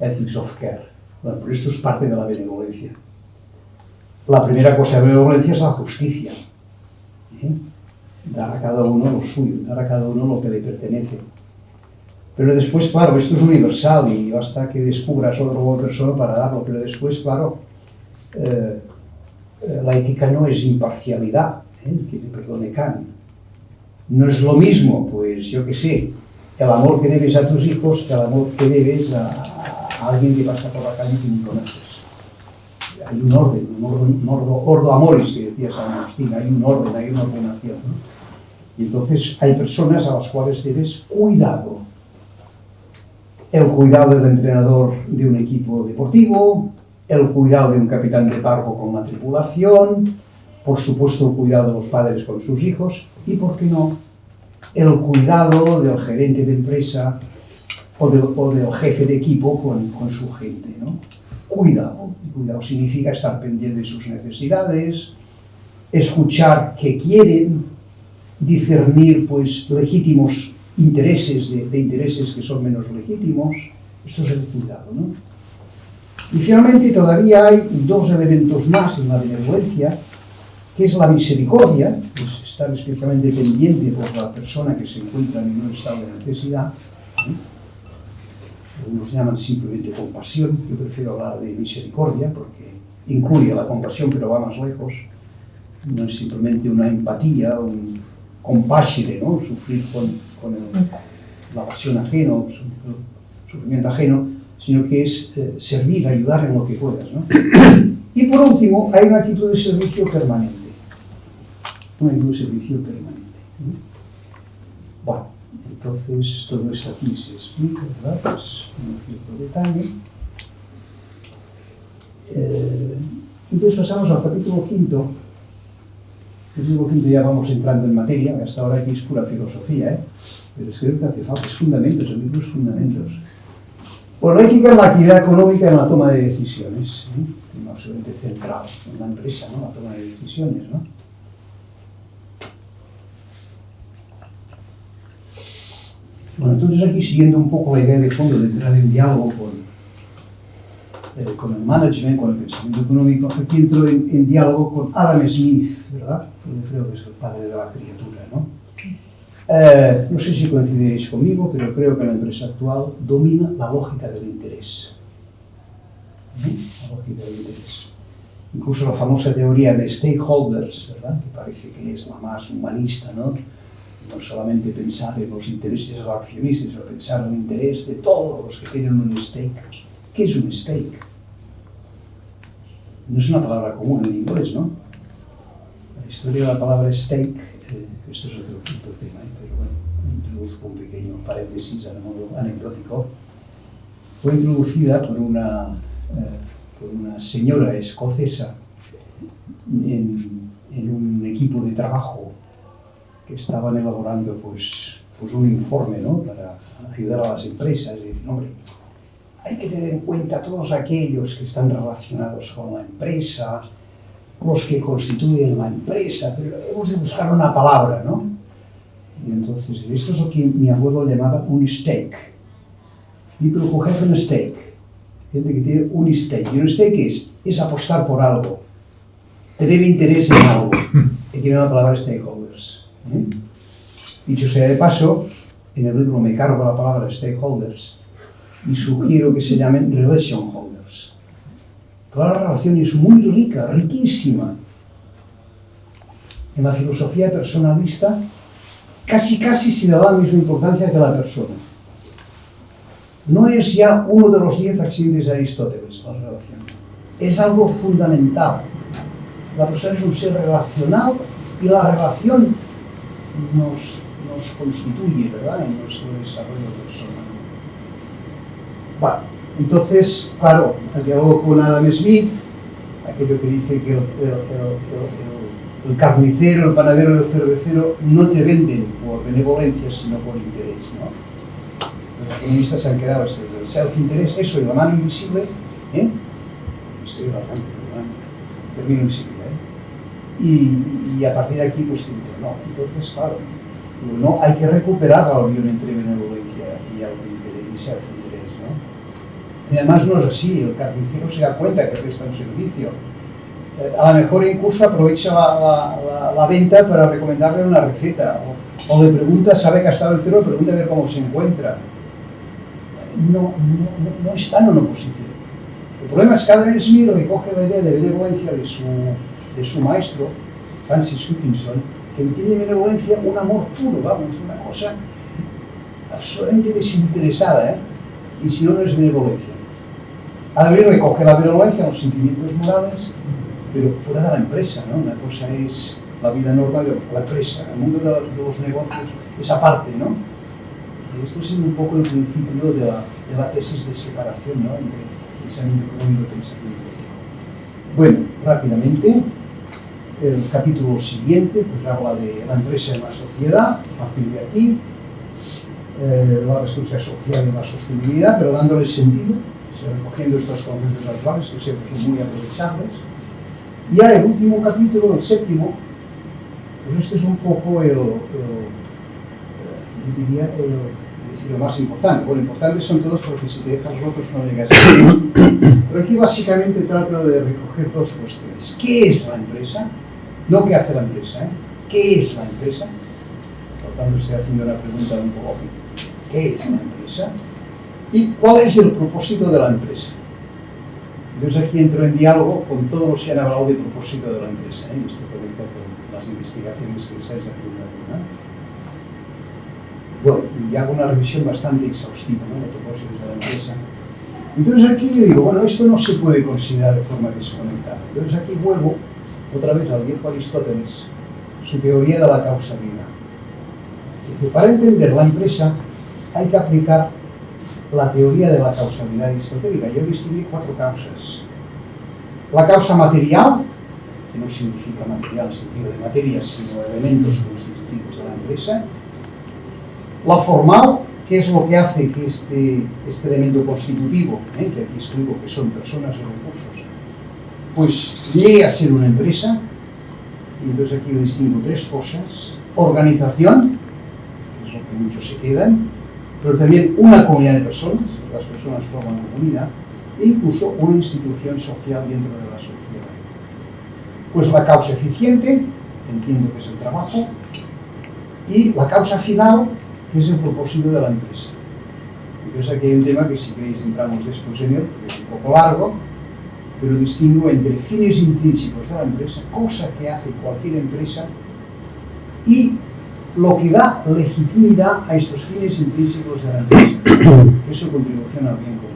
ethics of care. Bueno, pero esto es parte de la benevolencia. La primera cosa de la benevolencia es la justicia, dar a cada uno lo suyo, dar a cada uno lo que le pertenece. Pero después, claro, esto es universal y basta que descubras otra persona para darlo, pero después, claro, la ética no es imparcialidad, que me perdone Kant. No es lo mismo, pues yo qué sé, el amor que debes a tus hijos que el amor que debes a alguien que pasa por la calle y que ni conoces. Hay un orden, ordo amores, que decía San Agustín, hay un orden, hay una ordenación, ¿no? Y entonces hay personas a las cuales debes cuidado. El cuidado del entrenador de un equipo deportivo, el cuidado de un capitán de barco con una tripulación, por supuesto el cuidado de los padres con sus hijos y, ¿por qué no?, el cuidado del gerente de empresa o del jefe de equipo con su gente, ¿no? Cuidado. Cuidado significa estar pendiente de sus necesidades, escuchar qué quieren, discernir pues legítimos intereses de intereses que son menos legítimos. Esto es el cuidado, ¿no? Y finalmente todavía hay dos elementos más en la benevolencia, que es la misericordia, que es estar especialmente pendiente por la persona que se encuentra en un estado de necesidad, ¿eh? Algunos llaman simplemente compasión, yo prefiero hablar de misericordia porque incluye la compasión pero va más lejos, no es simplemente una empatía, un compasione, ¿no? Sufrir con la pasión ajena, el sufrimiento ajeno, sino que es servir, ayudar en lo que puedas, ¿no? Y por último, hay una actitud de servicio permanente. Una actitud de servicio permanente, ¿no? Bueno, entonces todo esto aquí se explica, ¿verdad? Pues en cierto detalle. Y después pasamos al capítulo 5. El capítulo 5 ya vamos entrando en materia, hasta ahora aquí es pura filosofía, ¿eh? Pero es que creo que hace falta, es fundamentos, el libro es fundamentos. Por la ética en la actividad económica en la toma de decisiones, ¿eh? Tema absolutamente central en la empresa, ¿no? La toma de decisiones, ¿no? Bueno, entonces aquí siguiendo un poco la idea de fondo de entrar en diálogo con el management, con el pensamiento económico, aquí entro en diálogo con Adam Smith, ¿verdad? Yo creo que es el padre de la criatura, ¿no? No sé si coincidiréis conmigo, pero creo que en la empresa actual domina la lógica del interés. La lógica del interés. Incluso la famosa teoría de stakeholders, ¿verdad? Que parece que es la más humanista, ¿no? No solamente pensar en los intereses de los accionistas, sino pensar en el interés de todos los que tienen un stake. ¿Qué es un stake? No es una palabra común en inglés, ¿no? La historia de la palabra stake, esto es otro tema, pero bueno, introduzco un pequeño paréntesis a modo anecdótico. Fue introducida por una señora escocesa en un equipo de trabajo que estaban elaborando pues un informe, ¿no? Para ayudar a las empresas y decir, hombre, hay que tener en cuenta todos aquellos que están relacionados con la empresa, los que constituyen la empresa, pero hemos de buscar una palabra, ¿no? Y entonces, esto es lo que mi abuelo llamaba un stake. People who have a stake. Gente que tiene un stake. Y un stake es apostar por algo, tener interés en algo. Y tiene la palabra stakeholders. Dicho sea de paso, en el libro me cargo la palabra stakeholders y sugiero que se llamen relation holders. Toda la relación es muy rica, riquísima. En la filosofía personalista casi se le da la misma importancia que la persona. No es ya uno de los 10 accidentes de Aristóteles, la relación. Es algo fundamental. La persona es un ser relacional y la relación nos constituye, ¿verdad?, en nuestro desarrollo personal. Bueno, entonces, claro, el diálogo con Adam Smith, aquello que dice que el carnicero, el panadero y el cervecero no te venden por benevolencia, sino por interés, ¿no? Los economistas se han quedado el self-interés, eso y la mano invisible, ¿eh? Estoy hablando, termino enseguida, ¿eh? Y a partir de aquí, pues, no. Entonces, claro, no, hay que recuperar la unión entre benevolencia y autointerés y self-interés, ¿no? Y además no es así, el carnicero se da cuenta que presta un servicio. A lo mejor incluso aprovecha la venta para recomendarle una receta, o le pregunta, sabe que ha estado el cero, pregunta a ver cómo se encuentra. No está en una oposición. El problema es que Adam Smith recoge la idea de benevolencia de su maestro, Francis Hutchinson, que tiene benevolencia un amor puro, vamos, una cosa absolutamente desinteresada, y si no, no es benevolencia. A ver, recoge la benevolencia, los sentimientos morales, pero fuera de la empresa, ¿no? Una cosa es la vida normal de la empresa, el mundo de los negocios es aparte, ¿no? Y esto es un poco el principio de la tesis de separación, ¿no? Entre pensamiento económico y pensamiento ético. Bueno, rápidamente, el capítulo siguiente pues habla de la empresa en la sociedad, a partir de aquí, la responsabilidad social y la sostenibilidad, pero dándole sentido, recogiendo estos conceptos actuales que siempre son muy aprovechables. Y ya el último capítulo, el séptimo, pues este es un poco yo diría, lo más importante. Bueno, importantes son todos porque si te dejas los otros no llegas a nada. Pero aquí básicamente trato de recoger dos cuestiones. ¿Qué es la empresa? No qué hace la empresa, ¿Qué es la empresa? Por tanto, estoy haciendo una pregunta un poco obvia. ¿Qué es la empresa? ¿Y cuál es el propósito de la empresa? Entonces aquí entro en diálogo con todos los que han hablado de propósito de la empresa, y esto conecta con las investigaciones que estáis haciendo aquí, Bueno, y hago una revisión bastante exhaustiva, de propósitos de la empresa. Entonces aquí yo digo, bueno, esto no se puede considerar de forma desconectada. Entonces aquí vuelvo otra vez al viejo Aristóteles, su teoría de la causalidad. Porque para entender la empresa hay que aplicar la teoría de la causalidad aristotélica. Yo distinguí 4 causas. La causa material, que no significa material en el sentido de materia, sino elementos constitutivos de la empresa. La formal, que es lo que hace que este elemento constitutivo, que aquí explico que son personas y recursos, pues llegue a ser una empresa. Y entonces aquí yo distingo 3 cosas. Organización, que es lo que muchos se quedan, pero también una comunidad de personas, las personas forman una comunidad, e incluso una institución social dentro de la sociedad. Pues la causa eficiente, entiendo que es el trabajo, y la causa final, que es el propósito de la empresa. Entonces aquí hay un tema que si queréis entramos después en él, porque es un poco largo, pero distingo entre fines intrínsecos de la empresa, cosa que hace cualquier empresa, y lo que da legitimidad a estos fines intrínsecos de la empresa, que es su contribución al bien común.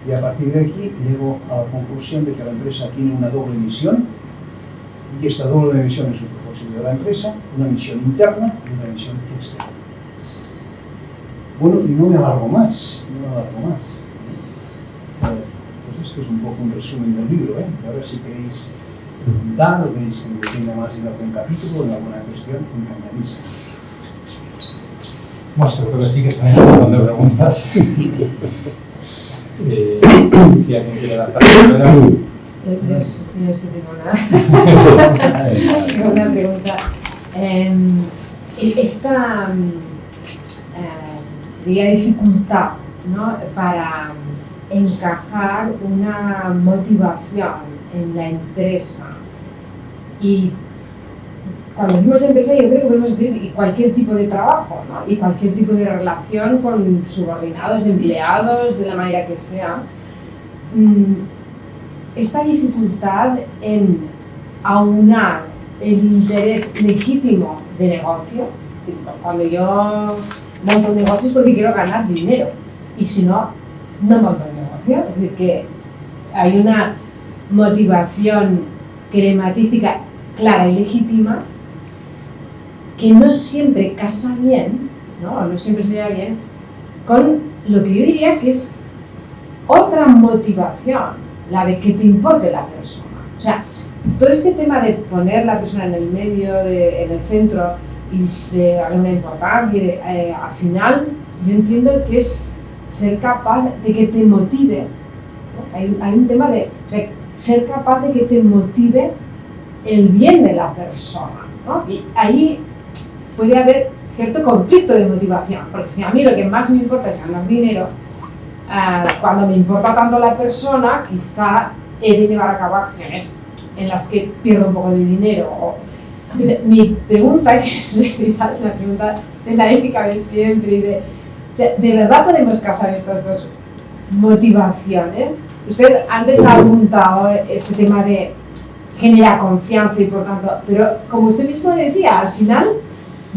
Y a partir de aquí llego a la conclusión de que la empresa tiene una doble misión, y esta doble misión es el propósito de la empresa, una misión interna y una misión externa. Bueno, y no me alargo más, Pues esto es un poco un resumen del libro, Ahora si queréis preguntar o queréis que me detenga más en algún capítulo o en alguna cuestión, encantadísimo. Bueno, seguro que sí, que están un montón de preguntas. Si alguien quiere lanzar la Yo sí tengo una pregunta. Esta diría dificultad, ¿no?, para encajar una motivación en la empresa, y cuando decimos empresa yo creo que podemos decir cualquier tipo de trabajo, ¿no?, y cualquier tipo de relación con subordinados, empleados, de la manera que sea. Esta dificultad en aunar el interés legítimo de negocio, cuando yo monto un negocio es porque quiero ganar dinero, y si no, no monto un negocio. Es decir, que hay una motivación crematística clara y legítima que no siempre casa bien, no siempre se lleva bien con lo que yo diría que es otra motivación, la de que te importe la persona. O sea, todo este tema de poner la persona en el medio, en el centro, y de darle una importancia, al final yo entiendo que es ser capaz de que te motive, ¿no? Hay un tema de ser capaz de que te motive el bien de la persona, ¿no? Y ahí puede haber cierto conflicto de motivación, porque si a mí lo que más me importa es ganar dinero, cuando me importa tanto la persona, quizá he de llevar a cabo acciones en las que pierdo un poco de dinero. Entonces, mi pregunta, que en realidad es la pregunta de la ética de siempre, ¿de verdad podemos casar estas dos motivaciones? Usted antes ha apuntado este tema de genera confianza y por tanto, pero como usted mismo decía, al final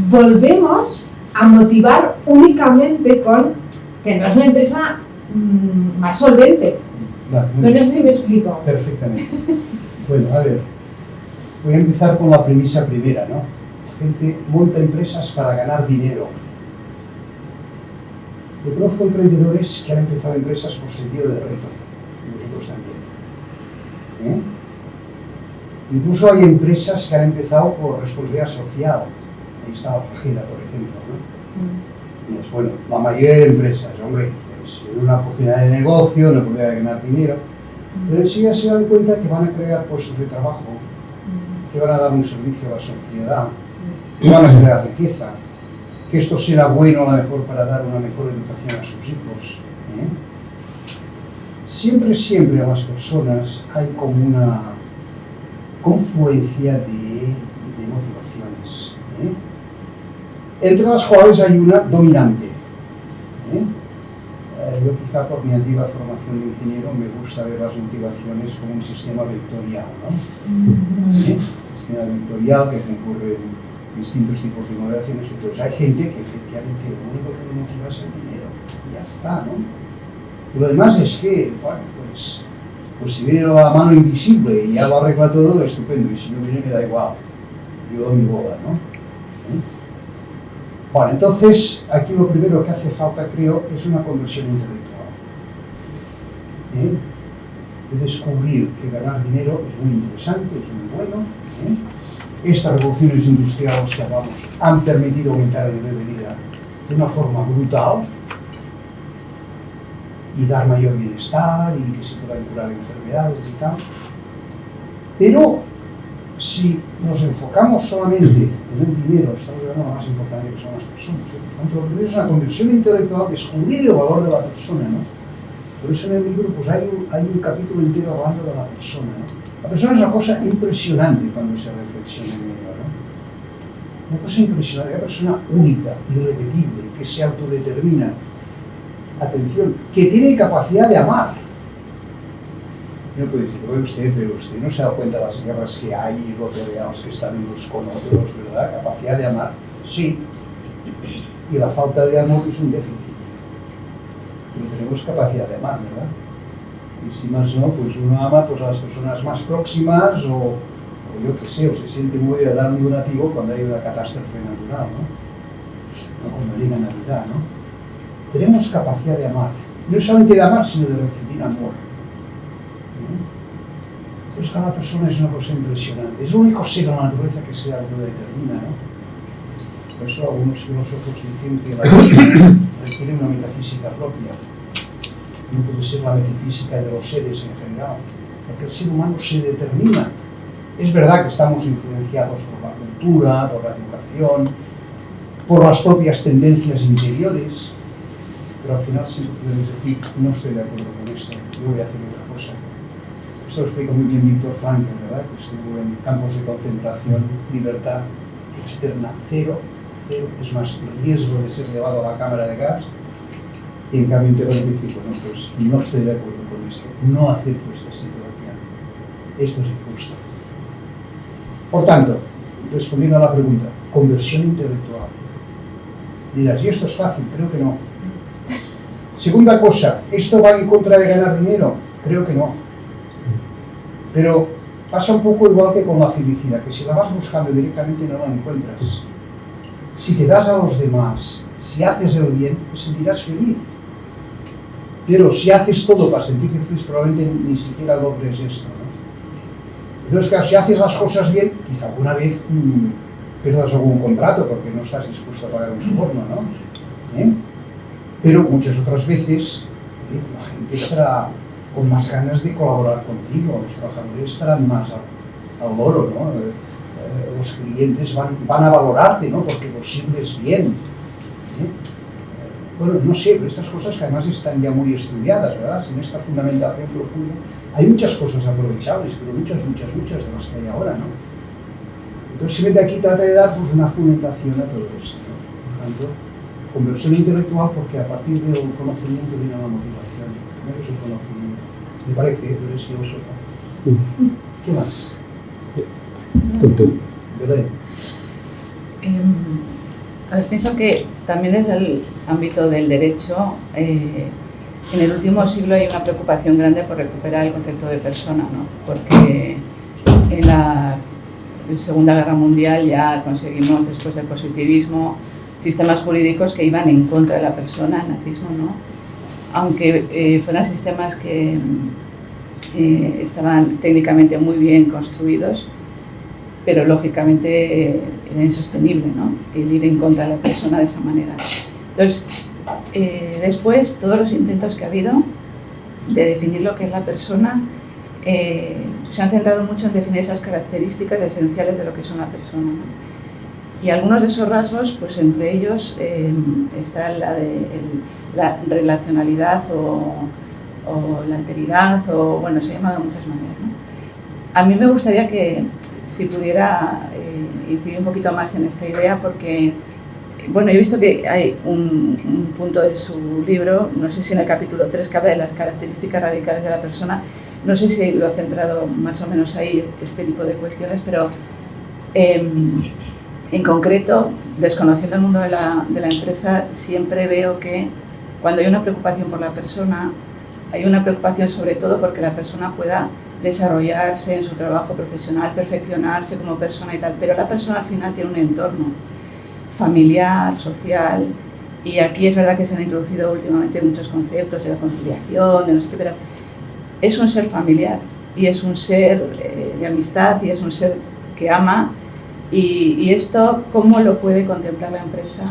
volvemos a motivar únicamente con tendrás una empresa más solvente. Vale, Pero no sé si me explico. Perfectamente. Bueno, a ver, voy a empezar con la premisa primera, ¿no? Gente monta empresas para ganar dinero. Yo conozco emprendedores que han empezado empresas por sentido de reto, y nosotros también. Incluso hay empresas que han empezado por responsabilidad social. Ahí está la Fajeda, por ejemplo, ¿no? Y es, bueno, la mayoría de empresas, hombre, pues, una oportunidad de negocio, una oportunidad de ganar dinero, pero enseguida se dan cuenta que van a crear puestos de trabajo, que van a dar un servicio a la sociedad, que van a crear riqueza, que esto será bueno a lo mejor para dar una mejor educación a sus hijos. Siempre a las personas hay como una confluencia de motivaciones, entre las cuales hay una dominante. Yo quizá por mi antigua formación de ingeniero me gusta ver las motivaciones como un sistema vectorial, ¿no? Sistema vectorial que concurre en distintos tipos de motivaciones. Entonces hay gente que efectivamente lo único que le motiva es el dinero y ya está, ¿no? Y lo demás es que, bueno, pues si viene la mano invisible y ya lo arregla todo, estupendo, y si no viene me da igual, yo mi boda, ¿no? Bueno, entonces aquí lo primero que hace falta, creo, es una conversión intelectual. De descubrir que ganar dinero es muy interesante, es muy bueno. Estas revoluciones industriales que hablamos han permitido aumentar el nivel de vida de una forma brutal y dar mayor bienestar y que se puedan curar enfermedades y tal. Pero si nos enfocamos solamente en el dinero, estamos hablando lo más importante que son las personas. Por tanto, lo primero es una conversión intelectual, descubrir el valor de la persona, ¿no? Por eso en el libro pues, hay un capítulo entero hablando de la persona, ¿no? La persona es una cosa impresionante cuando se reflexiona en ello, ¿no? Una cosa impresionante, una persona única, irrepetible, que se autodetermina. Atención, que tiene capacidad de amar. Uno puede decir, oye usted, pero usted no se da cuenta de las guerras que hay y los peleados que están unos con otros, ¿verdad? Capacidad de amar, sí. Y la falta de amor es un déficit. Pero tenemos capacidad de amar, ¿verdad? Y si más no, pues uno ama pues, a las personas más próximas o yo qué sé, o se siente muy de dar un donativo cuando hay una catástrofe natural, ¿no? O cuando llega Navidad, ¿no? Tenemos capacidad de amar. No solamente de amar, sino de recibir amor. Entonces cada persona es una cosa impresionante. Es el único ser en la naturaleza que se autodetermina, ¿no? Por eso algunos filósofos dicen que la persona requiere una metafísica propia. No puede ser la metafísica de los seres en general, porque el ser humano se determina. Es verdad que estamos influenciados por la cultura, por la educación, por las propias tendencias interiores, pero al final siempre podemos decir, no estoy de acuerdo con esto, yo voy a hacer otra cosa. Esto lo explica muy bien Viktor Frankl, ¿verdad? Que estuvo en campos de concentración, libertad externa cero, es más, el riesgo de ser llevado a la cámara de gas, y en cambio interior dice, bueno, pues no estoy de acuerdo con esto, no acepto esta situación, esto es injusto. Por tanto, respondiendo a la pregunta, conversión intelectual. Dirás, ¿y esto es fácil? Creo que no. Segunda cosa, ¿esto va en contra de ganar dinero? Creo que no. Pero pasa un poco igual que con la felicidad, que si la vas buscando directamente no la encuentras. Si te das a los demás, si haces el bien, te sentirás feliz. Pero si haces todo para sentirte feliz, probablemente ni siquiera logres esto, ¿no? Entonces, claro, si haces las cosas bien, quizá alguna vez pierdas algún contrato porque no estás dispuesto a pagar un soborno, ¿no? Pero muchas otras veces la gente estará con más ganas de colaborar contigo, los trabajadores estarán más al loro, ¿no? Los clientes van a valorarte, ¿no? Porque los sirves bien. Bueno, no sé, pero estas cosas que además están ya muy estudiadas, ¿verdad? Sin esta fundamentación profunda. Hay muchas cosas aprovechables, pero muchas de las que hay ahora, ¿no? Entonces, simplemente aquí trata de dar pues, una fundamentación a todo esto, ¿no? Por tanto, conversión intelectual, porque a partir del conocimiento viene la motivación. Primero es el conocimiento. Me parece, tú eres filósofo. ¿Qué más? Belén. A ver, pienso que también desde el ámbito del derecho, en el último siglo hay una preocupación grande por recuperar el concepto de persona, ¿no? Porque en la Segunda Guerra Mundial ya conseguimos, después del positivismo, sistemas jurídicos que iban en contra de la persona, el nazismo, ¿no? Aunque fueran sistemas que estaban técnicamente muy bien construidos, pero lógicamente era insostenible, ¿no? El ir en contra de la persona de esa manera. Entonces, después, todos los intentos que ha habido de definir lo que es la persona se han centrado mucho en definir esas características esenciales de lo que es una persona, ¿no? Y algunos de esos rasgos, pues entre ellos está la relacionalidad o la alteridad, o bueno, se llama de muchas maneras, ¿no? A mí me gustaría que, si pudiera incidir un poquito más en esta idea, porque, bueno, he visto que hay un punto de su libro, no sé si en el capítulo 3, que habla de las características radicales de la persona, no sé si lo ha centrado más o menos ahí, este tipo de cuestiones, pero en concreto, desconociendo el mundo de la empresa, siempre veo que cuando hay una preocupación por la persona, hay una preocupación sobre todo porque la persona pueda desarrollarse en su trabajo profesional, perfeccionarse como persona y tal, pero la persona al final tiene un entorno familiar, social, y aquí es verdad que se han introducido últimamente muchos conceptos de la conciliación, de no sé qué, pero es un ser familiar y es un ser de amistad y es un ser que ama, y esto, ¿cómo lo puede contemplar la empresa?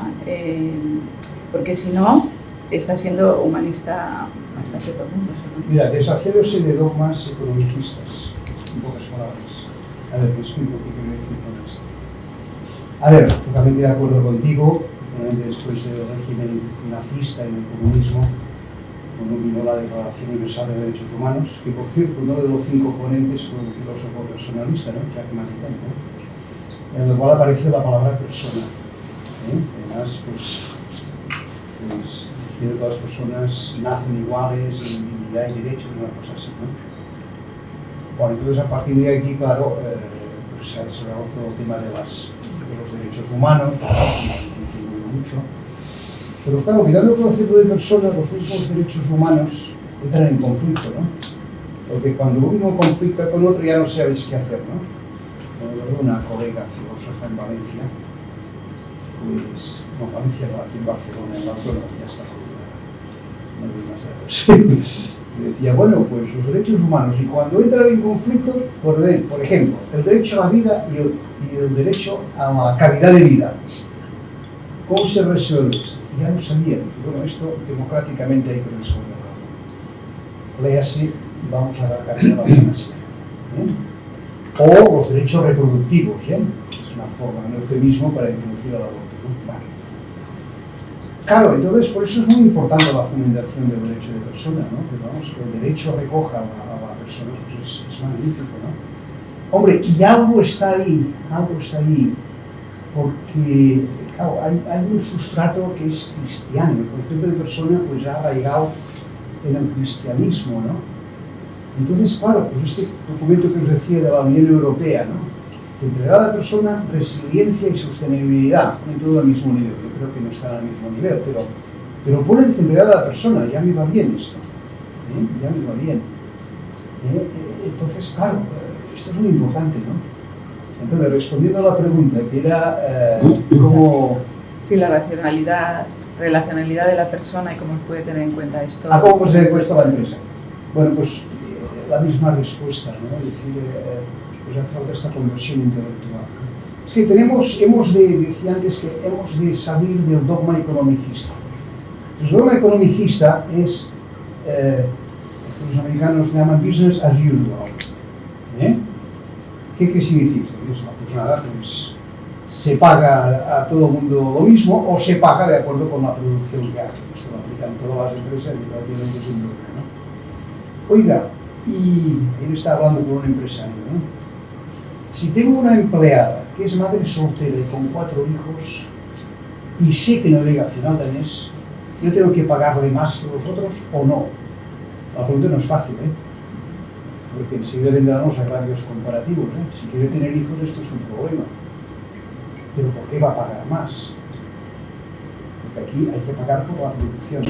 Porque si no, está siendo humanista hasta cierto punto, ¿no? Mira, deshaciéndose de dogmas economicistas, en pocas palabras. A ver, te explico qué quiero decir con esto. A ver, totalmente de acuerdo contigo, totalmente después del régimen nazista y del comunismo, cuando vino la Declaración Universal de Derechos Humanos, que por cierto, uno de los 5 ponentes fue un filósofo personalista, ¿no? Jacques Maritain, ¿no? En el cual aparece la palabra persona. Además, pues que todas las personas nacen iguales, en dignidad y derechos, una cosa así, ¿no? Bueno, entonces a partir de aquí, claro, pues se ha desarrollado todo el tema de los derechos humanos, que mucho. Pero claro, mirando el concepto de persona, los mismos derechos humanos entran en conflicto, ¿no? Porque cuando uno conflicta con otro ya no sabes qué hacer, ¿no? Una colega filósofa en Valencia, pues, no, Valencia no, aquí en Barcelona, en la autónoma, ya está. Y decía, bueno, pues los derechos humanos, y cuando entran en conflicto, por ejemplo, el derecho a la vida y el derecho a la calidad de vida, ¿cómo se resuelve esto? Ya lo sabían. Bueno, esto democráticamente hay que resolverlo. Léase, vamos a dar cabida a la eutanasia. O los derechos reproductivos, ¿eh? Es una forma, un eufemismo para introducir el aborto, ¿no? Vale. Claro, entonces por eso es muy importante la fundamentación del derecho de persona, ¿no? Que vamos, que el derecho recoja a la persona, pues es magnífico, ¿no? Hombre, y algo está ahí, porque, claro, hay un sustrato que es cristiano, el concepto de persona pues ha arraigado en el cristianismo, ¿no? Entonces, claro, pues este documento que os decía de la Unión Europea, ¿no? Entregar a la persona resiliencia y sostenibilidad, pone todo al mismo nivel. Yo creo que no está al mismo nivel, pero pone entregar a la persona, ya me va bien esto, ya me va bien. Entonces, claro, esto es muy importante, ¿no? Entonces, respondiendo a la pregunta, que era cómo... Sí, la relacionalidad de la persona y cómo puede tener en cuenta esto. ¿A cómo se ha puesto la empresa? Bueno, pues la misma respuesta, ¿no? Es decir, pues hace falta esta conversión intelectual. Es que decía antes que hemos de salir del dogma economicista. El dogma economicista es, los americanos llaman business as usual. ¿Qué significa esto? Pues nada, pues se paga a todo el mundo lo mismo o se paga de acuerdo con la producción que hace. Esto lo aplican todas las empresas y prácticamente sin duda, ¿no? Oiga, y él está hablando con un empresario, ¿no? Si tengo una empleada que es madre soltera y con 4 hijos y sé que no llega a final de mes, ¿yo tengo que pagarle más que los otros o no? La pregunta no es fácil, ¿eh? porque enseguida vendrán los agravios comparativos, ¿eh? Si quiere tener hijos, esto es un problema. Pero ¿por qué va a pagar más? Porque aquí hay que pagar por la producción.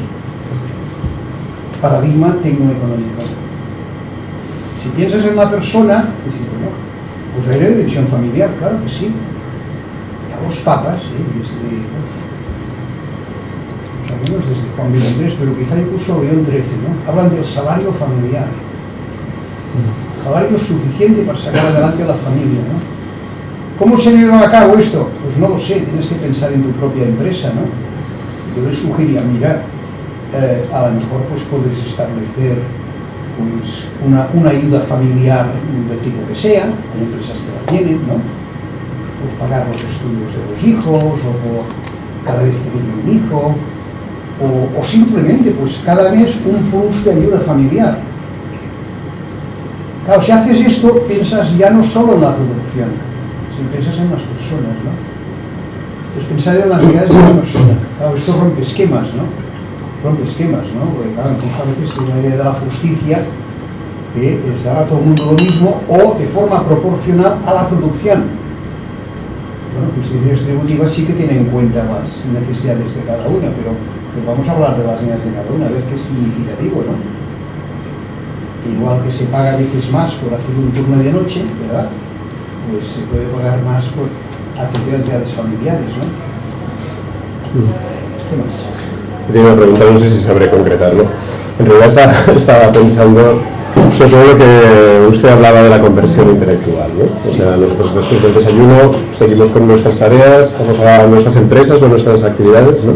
Paradigma tecnoeconómico. Si piensas en la persona, dices, bueno, pues hay una dimensión familiar, claro que sí. Ya los papas, desde Juan XXIII, pero quizá incluso León XIII, ¿no? Hablan del salario familiar. Salario suficiente para sacar adelante a la familia, ¿no? ¿Cómo se lleva a cabo esto? Pues no lo sé, tienes que pensar en tu propia empresa, ¿no? Yo les sugeriría, mira, a lo mejor pues puedes establecer pues, una ayuda familiar del tipo que sea, hay empresas que la tienen, ¿no? Pues pagar los estudios de los hijos, o por cada vez que viene un hijo, o simplemente pues cada mes un plus de ayuda familiar. Claro, si haces esto, piensas ya no solo en la producción, sino piensas en las personas, ¿no? Pues pensar en las necesidades de la persona. Claro, esto rompe esquemas, ¿no? Rompe esquemas, ¿no? Porque claro, incluso a veces tiene una idea de la justicia que es dar a todo el mundo lo mismo o de forma proporcional a la producción. Bueno, justicia distributiva sí que tiene en cuenta las necesidades de cada una, pero vamos a hablar de las necesidades de cada una, a ver qué es significativo, ¿no? Igual que se paga a veces más por hacer un turno de noche, ¿verdad? Pues se puede pagar más por actividades familiares, ¿no? ¿Qué más? Tengo una pregunta, no sé si sabré concretarlo. En realidad estaba pensando sobre todo lo que usted hablaba de la conversión intelectual, ¿no? O sea, nosotros después del desayuno seguimos con nuestras tareas, vamos a nuestras empresas o nuestras actividades, ¿no?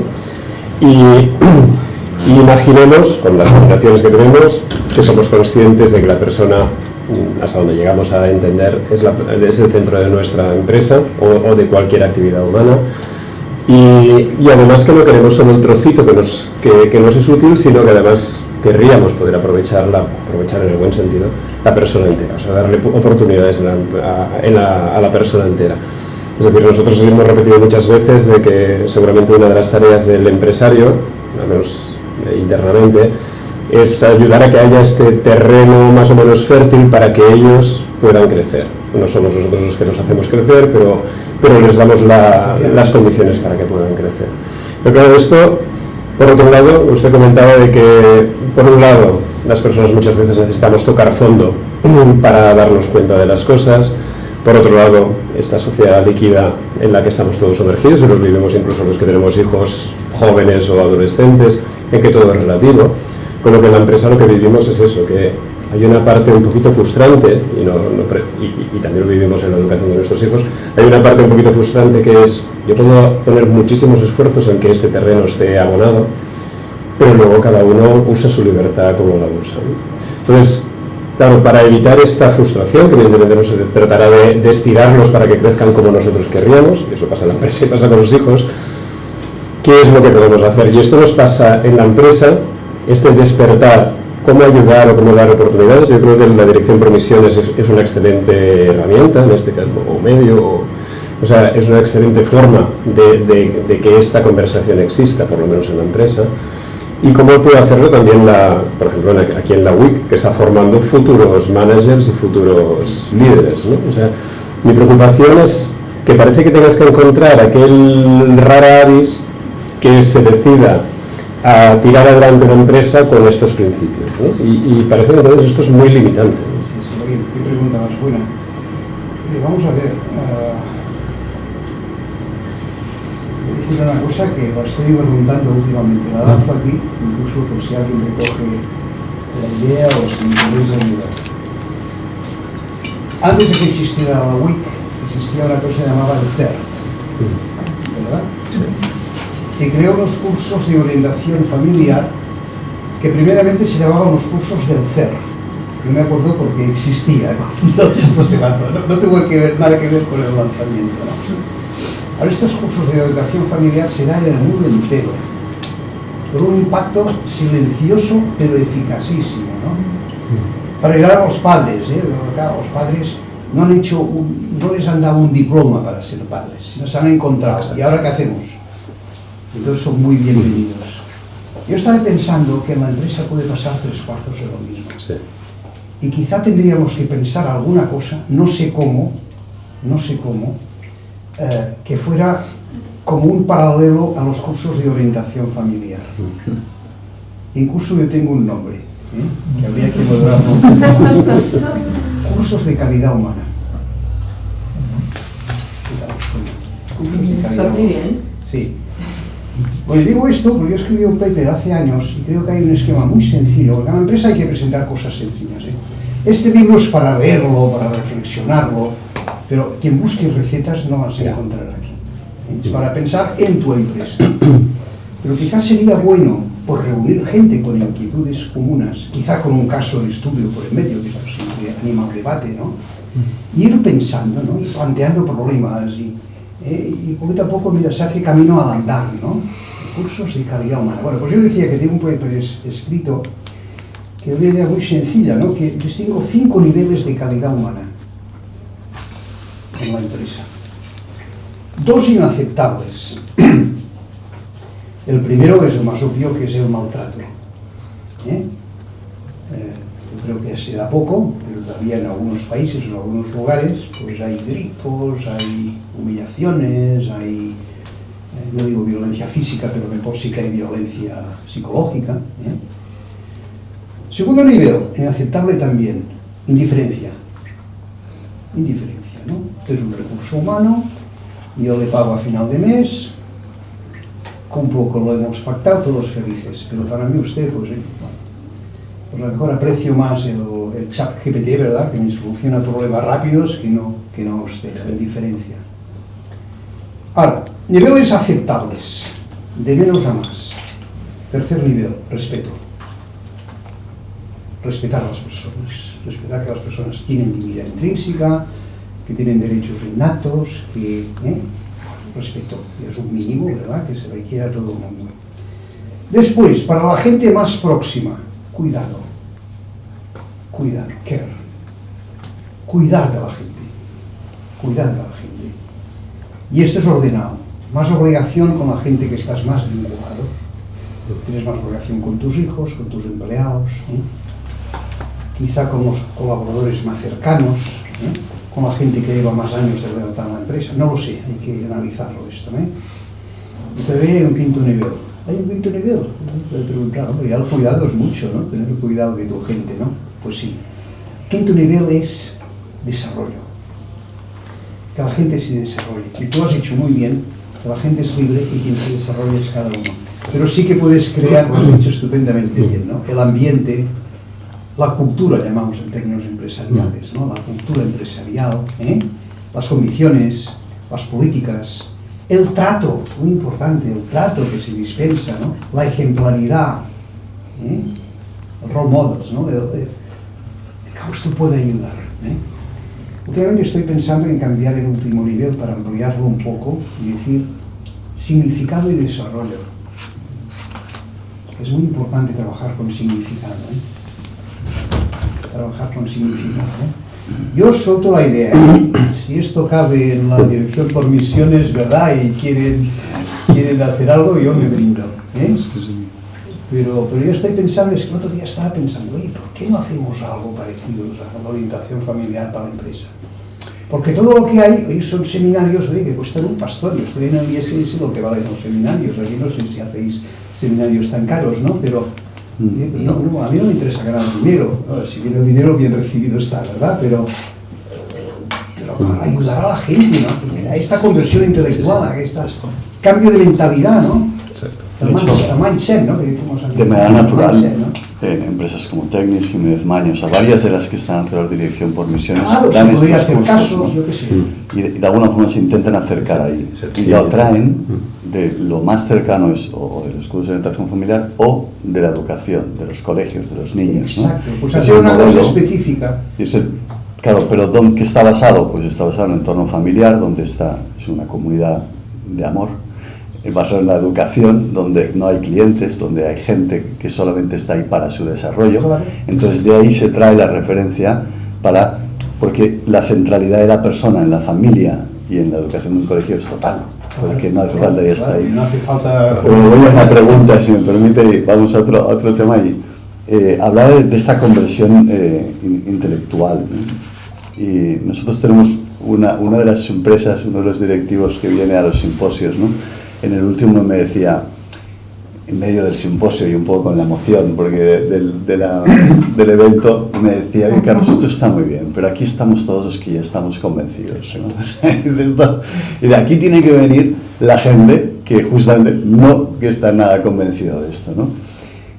Y imaginemos, con las limitaciones que tenemos, que somos conscientes de que la persona, hasta donde llegamos a entender, es el centro de nuestra empresa o de cualquier actividad humana. Y además que no queremos solo el trocito que nos es útil, sino que además querríamos poder aprovechar en el buen sentido la persona entera, o sea, darle oportunidades a la persona entera. Es decir, nosotros hemos repetido muchas veces de que seguramente una de las tareas del empresario, al menos internamente, es ayudar a que haya este terreno más o menos fértil para que ellos puedan crecer. No somos nosotros los que nos hacemos crecer, pero les damos las condiciones para que puedan crecer. Pero claro, esto, por otro lado, usted comentaba de que, por un lado, las personas muchas veces necesitamos tocar fondo para darnos cuenta de las cosas. Por otro lado, esta sociedad líquida en la que estamos todos sumergidos, y los vivimos incluso los que tenemos hijos jóvenes o adolescentes, en que todo es relativo. Con lo que en la empresa lo que vivimos es eso, que hay una parte un poquito frustrante, y también lo vivimos en la educación de nuestros hijos, hay una parte un poquito frustrante que es, yo puedo poner muchísimos esfuerzos en que este terreno esté abonado, pero luego cada uno usa su libertad como la usa, ¿no? Entonces, claro, para evitar esta frustración, que evidentemente no se tratará de estirarlos para que crezcan como nosotros querríamos, y eso pasa en la empresa y pasa con los hijos, ¿qué es lo que podemos hacer? Y esto nos pasa en la empresa, este despertar, cómo ayudar o cómo dar oportunidades. Yo creo que la dirección por misiones es una excelente herramienta, en este caso, o medio, o sea, es una excelente forma de que esta conversación exista, por lo menos en la empresa. Y cómo puede hacerlo también, por ejemplo, aquí en la WIC, que está formando futuros managers y futuros líderes, ¿no? O sea, mi preocupación es que parece que tengas que encontrar aquel rara avis que se decida a tirar adelante una empresa con estos principios, ¿no? Y parece que entonces esto es muy limitante. Sí, oye, qué pregunta más buena. Vamos a ver, voy a decir una cosa que la estoy preguntando últimamente, la lanzo aquí, incluso por si alguien recoge la idea o si me queréis ayudar. Antes de que existiera la WIC, existía una cosa llamada el CERT, ¿verdad? Sí. Que creó unos cursos de orientación familiar que primeramente se llamaban los cursos del CER. Yo me acuerdo porque existía cuando esto se lanzó, no tuvo nada que ver con el lanzamiento, ¿no? Ahora estos cursos de orientación familiar se dan en el mundo entero, con un impacto silencioso pero eficazísimo, ¿no? Para ayudar a los padres, claro, los padres no les han dado un diploma para ser padres, sino se han encontrado. ¿Y ahora qué hacemos? Entonces son muy bienvenidos. Yo estaba pensando que en la empresa puede pasar 3/4 de lo mismo. Sí. y quizá tendríamos que pensar alguna cosa, no sé cómo, que fuera como un paralelo a los cursos de orientación familiar. Incluso yo tengo un nombre, que habría que moderarlo. Cursos de calidad humana. Está muy bien. Sí. Bueno, digo esto porque yo escribí un paper hace años y creo que hay un esquema muy sencillo. Porque a la empresa hay que presentar cosas sencillas. Este libro es para leerlo, para reflexionarlo, pero quien busque recetas no las va a encontrar aquí. Es para pensar en tu empresa. Pero quizás sería bueno por reunir gente con inquietudes comunes, quizá con un caso de estudio por el medio, que eso siempre anima al debate, ¿no? Y ir pensando, ¿no? Y planteando problemas y poquito a poco, mira, se hace camino al andar, ¿no? Cursos de calidad humana. Bueno, pues yo decía que tengo un paper escrito que es una idea muy sencilla, ¿no? Que distingo 5 niveles de calidad humana en la empresa. 2 inaceptables. El primero es el más obvio, que es el maltrato. Yo creo que se da poco, pero todavía en algunos países, en algunos lugares, pues hay gritos, hay humillaciones, hay, no digo violencia física, pero mejor sí que hay violencia psicológica. Segundo nivel, inaceptable también, indiferencia. Indiferencia, ¿no? Esto es un recurso humano, yo le pago a final de mes, cumplo con lo que hemos pactado, todos felices, pero para mí usted, pues a lo mejor aprecio más el chat GPT, ¿verdad?, que me soluciona problemas rápidos que no usted, la indiferencia. Ahora, niveles aceptables, de menos a más. Tercer nivel, respeto. Respetar a las personas, respetar que las personas tienen dignidad intrínseca, que tienen derechos innatos, que respeto, es un mínimo, ¿verdad?, que se requiere a todo el mundo. Después, para la gente más próxima, cuidado, care, cuidar de la gente, y esto es ordenado, más obligación con la gente que estás más vinculado, tienes más obligación con tus hijos, con tus empleados, quizá con los colaboradores más cercanos, con la gente que lleva más años de lealtad a la empresa, no lo sé, hay que analizarlo esto. Y todavía hay un quinto nivel. Hay un quinto nivel. Claro, ya el cuidado es mucho, ¿no? Tener cuidado de tu gente, ¿no? Pues sí. Quinto nivel es desarrollo. Que la gente se desarrolle. Y tú has dicho muy bien que la gente es libre y quien se desarrolla es cada uno. Pero sí que puedes crear, lo has dicho estupendamente bien, ¿no? El ambiente, la cultura, llamamos en términos empresariales, ¿no? La cultura empresarial, las condiciones, las políticas, el trato, muy importante, el trato que se dispensa, ¿no? La ejemplaridad, el role models, ¿no? ¿Cómo esto puede ayudar? Últimamente estoy pensando en cambiar el último nivel para ampliarlo un poco y decir significado y desarrollo. Es muy importante trabajar con significado, trabajar con significado. Yo suelto la idea, si esto cabe en la dirección por misiones, ¿verdad?, y quieren hacer algo, yo me brindo. Pero yo estoy pensando, es que el otro día estaba pensando, oye, ¿por qué no hacemos algo parecido a la orientación familiar para la empresa? Porque todo lo que hay, hoy son seminarios, oye, que cuestan un pastón. Yo estoy en el ISS, lo que valen los seminarios, aquí no sé si hacéis seminarios tan caros, ¿no? Pero no, a mí no me interesa ganar dinero. Si viene el dinero, bien recibido está, ¿verdad? Pero para ayudar a la gente, ¿no? A esta conversión intelectual, a este cambio de mentalidad, ¿no? De hecho, mindset, ¿no? Que decimos antes, de manera natural, mindset, ¿no? En empresas como Tecnis, Jiménez Maños, a varias de las que están alrededor de dirección por misiones, claro, dan se estos cursos, casos, ¿no? yo qué sé. Y de alguna forma se intentan acercar ahí. Y lo traen de lo más cercano, o de los cursos de orientación familiar, o de la educación, de los colegios, de los niños, ¿no? Exacto, pues Es hacer un una cosa modelo, específica. claro, pero ¿qué está basado? Pues está basado en un entorno familiar, donde es una comunidad de amor, basado en la educación, donde no hay clientes, donde hay gente que solamente está ahí para su desarrollo. Claro. Entonces de ahí se trae la referencia porque la centralidad de la persona en la familia y en la educación de un colegio es total, porque no hace falta ya está ahí. No hace falta... Pero voy a una pregunta, si me permite, vamos a otro tema, y hablar de esta conversión intelectual, ¿no? Y nosotros tenemos una de las empresas, uno de los directivos que viene a los simposios, ¿no? En el último me decía, en medio del simposio y un poco con la emoción porque del evento, me decía, oye, Carlos, esto está muy bien, pero aquí estamos todos los que ya estamos convencidos, ¿no? Y de aquí tiene que venir la gente que justamente no que está nada convencido de esto, ¿no?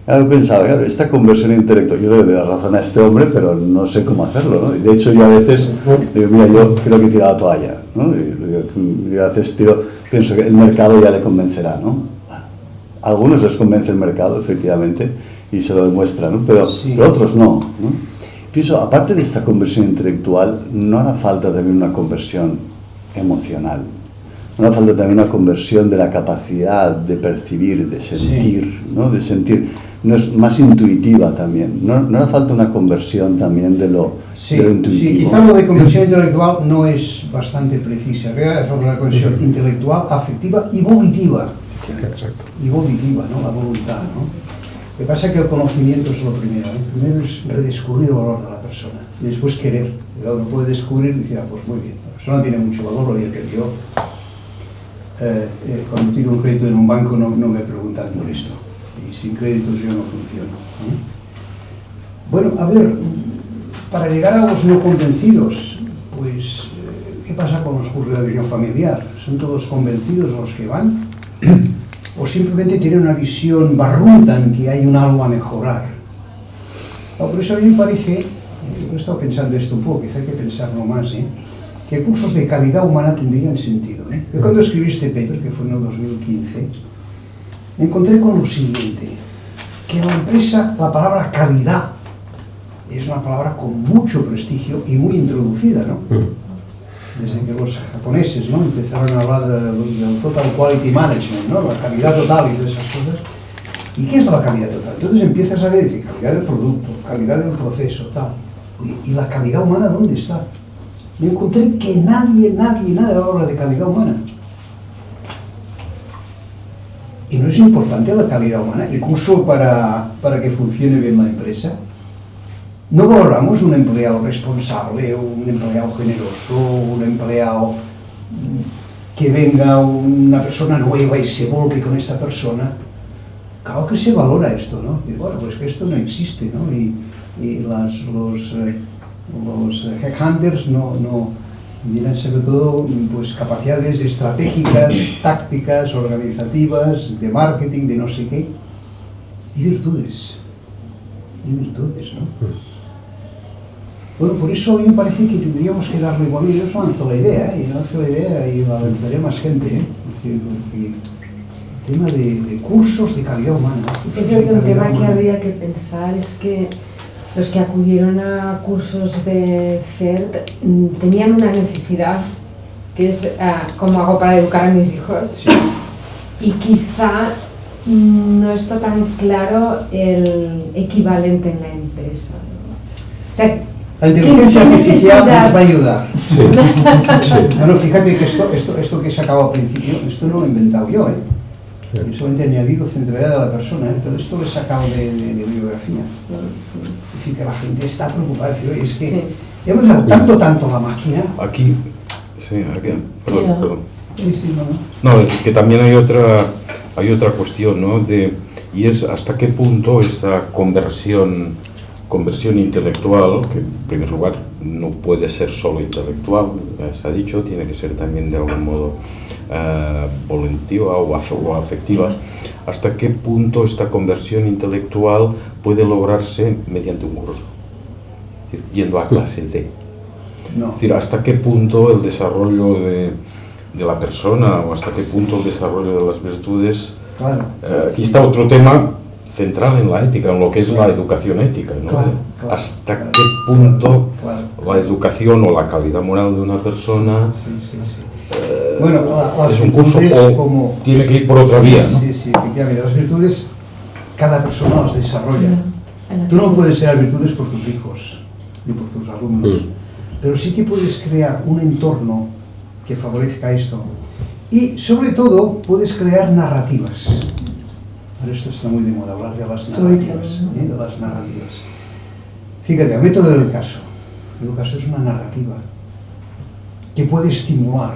Yo pensaba, claro, esta conversión intelectual, yo le doy la razón a este hombre, pero no sé cómo hacerlo, ¿no? Y de hecho yo a veces digo, mira, yo creo que he tirado la toalla, ¿no? Y a veces pienso que el mercado ya le convencerá, ¿no? A algunos les convence el mercado, efectivamente, y se lo demuestra, ¿no? Pero otros no, ¿no? Pienso, aparte de esta conversión intelectual, no hará falta también una conversión emocional. No hará falta también una conversión de la capacidad de percibir, de sentir, ¿no? De sentir. No es más intuitiva también. No hará falta una conversión también de lo intuitivo. Sí, quizá lo de conversión intelectual no es bastante precisa. Hace falta una conversión intelectual, afectiva y volitiva. Exacto. Y volitiva, ¿no? La voluntad, ¿no? Lo que pasa es que el conocimiento es lo primero, ¿eh? Primero es redescubrir el valor de la persona y después querer. Uno puede descubrir y decir, pues muy bien, la persona tiene mucho valor, oye, que yo cuando tengo un crédito en un banco no me preguntan por esto y sin créditos yo no funciono, ¿eh? Bueno, a ver, para llegar a los no convencidos, pues, ¿qué pasa con los cursos de visión familiar? ¿Son todos convencidos los que van? ¿O simplemente tienen una visión barruda en que hay un algo a mejorar? Por eso a mí me parece, yo he estado pensando esto un poco, quizá hay que pensarlo más, que cursos de calidad humana tendrían sentido. Yo cuando escribí este paper, que fue en el 2015, me encontré con lo siguiente, que en la empresa la palabra calidad es una palabra con mucho prestigio y muy introducida, ¿no? Desde que los japoneses, ¿no? Empezaron a hablar del Total Quality Management, ¿no? La calidad total y todas esas cosas. ¿Y qué es la calidad total? Entonces empiezas a ver, dice, calidad del producto, calidad del proceso, tal. ¿Y la calidad humana dónde está? Me encontré que nadie habla de calidad humana. ¿Y no es importante la calidad humana, incluso para que funcione bien la empresa? ¿No valoramos un empleado responsable, un empleado generoso, un empleado que venga una persona nueva y se volque con esa persona? Claro que se valora esto, ¿no? Y bueno, pues que esto no existe, ¿no? Y los headhunters no miran sobre todo pues, capacidades estratégicas, tácticas, organizativas, de marketing, de no sé qué, y virtudes, ¿no? Bueno, por eso a mí me parece que tendríamos que darle, bueno, yo os lanzo la idea, y la lanzaré a más gente, Es decir, el tema de cursos de calidad humana. Yo creo que un tema que habría que pensar es que los que acudieron a cursos de CERT tenían una necesidad, que es cómo hago para educar a mis hijos, Sí. y quizá no está tan claro el equivalente en la empresa, ¿no? O sea, La inteligencia ¿qué artificial necesidad? nos va a ayudar. Sí. Bueno, fíjate que esto que he sacado al principio, esto no lo he inventado yo, Yo solamente he añadido centralidad de la persona, Todo esto lo he sacado de bibliografía. Es decir, que la gente está preocupada, es decir, oye, es que Sí. hemos dado tanto la máquina. Aquí, perdón. Sí, no. No, es que también hay otra cuestión, ¿no? Y es hasta qué punto esta conversión intelectual, que en primer lugar no puede ser solo intelectual, ya se ha dicho, tiene que ser también de algún modo voluntiva o afectiva, hasta qué punto esta conversión intelectual puede lograrse mediante un curso, es decir, yendo a clase D. No. Es decir, hasta qué punto el desarrollo de la persona o hasta qué punto el desarrollo de las virtudes. Claro. Aquí está otro tema central en la ética, en lo que es la educación ética, ¿no? Claro. Hasta qué punto Claro. la educación o la calidad moral de una persona Sí. Bueno, las es un curso virtudes o como... tiene que ir por otra vía, ¿no? Sí, efectivamente. Las virtudes, cada persona las desarrolla. Tú no puedes ser las virtudes por tus hijos, ni por tus alumnos. Pero sí que puedes crear un entorno que favorezca esto. Y, sobre todo, puedes crear narrativas. Ahora esto está muy de moda, hablar de las narrativas, de las narrativas. Fíjate, el método del caso. El caso es una narrativa que puede estimular.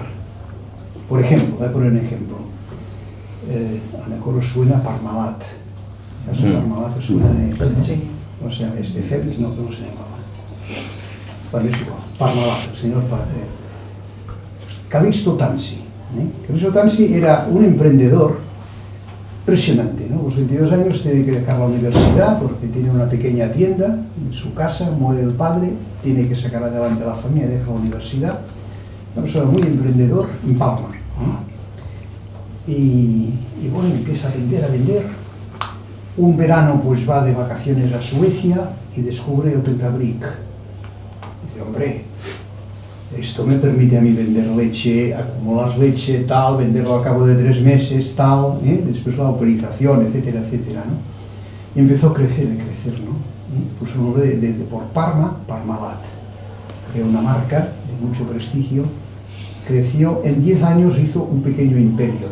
Por ejemplo, voy a poner un ejemplo. A lo mejor os suena Parmalat. El caso de Parmalat os suena de... ¿Cómo se llama? ¿De Félix? No, ¿cómo se llamaba? Bueno, es igual. Parmalat, el señor Calixto Tansi. Calixto Tansi era un emprendedor impresionante, ¿no? A los 22 años tiene que dejar la universidad porque tiene una pequeña tienda en su casa, muere el padre, tiene que sacar adelante a la familia, deja la universidad. Una persona muy emprendedor en Palma, ¿no? Y bueno, empieza a vender. Un verano pues va de vacaciones a Suecia y descubre el Tetrabric. Dice, hombre, esto me permite a mí vender leche, acumular leche, tal, venderlo al cabo de 3 meses, tal, después la autorización, etcétera, etcétera, ¿no? Y empezó a crecer, ¿no? Puso el nombre por Parmalat. Creó una marca de mucho prestigio, creció, en 10 años hizo un pequeño imperio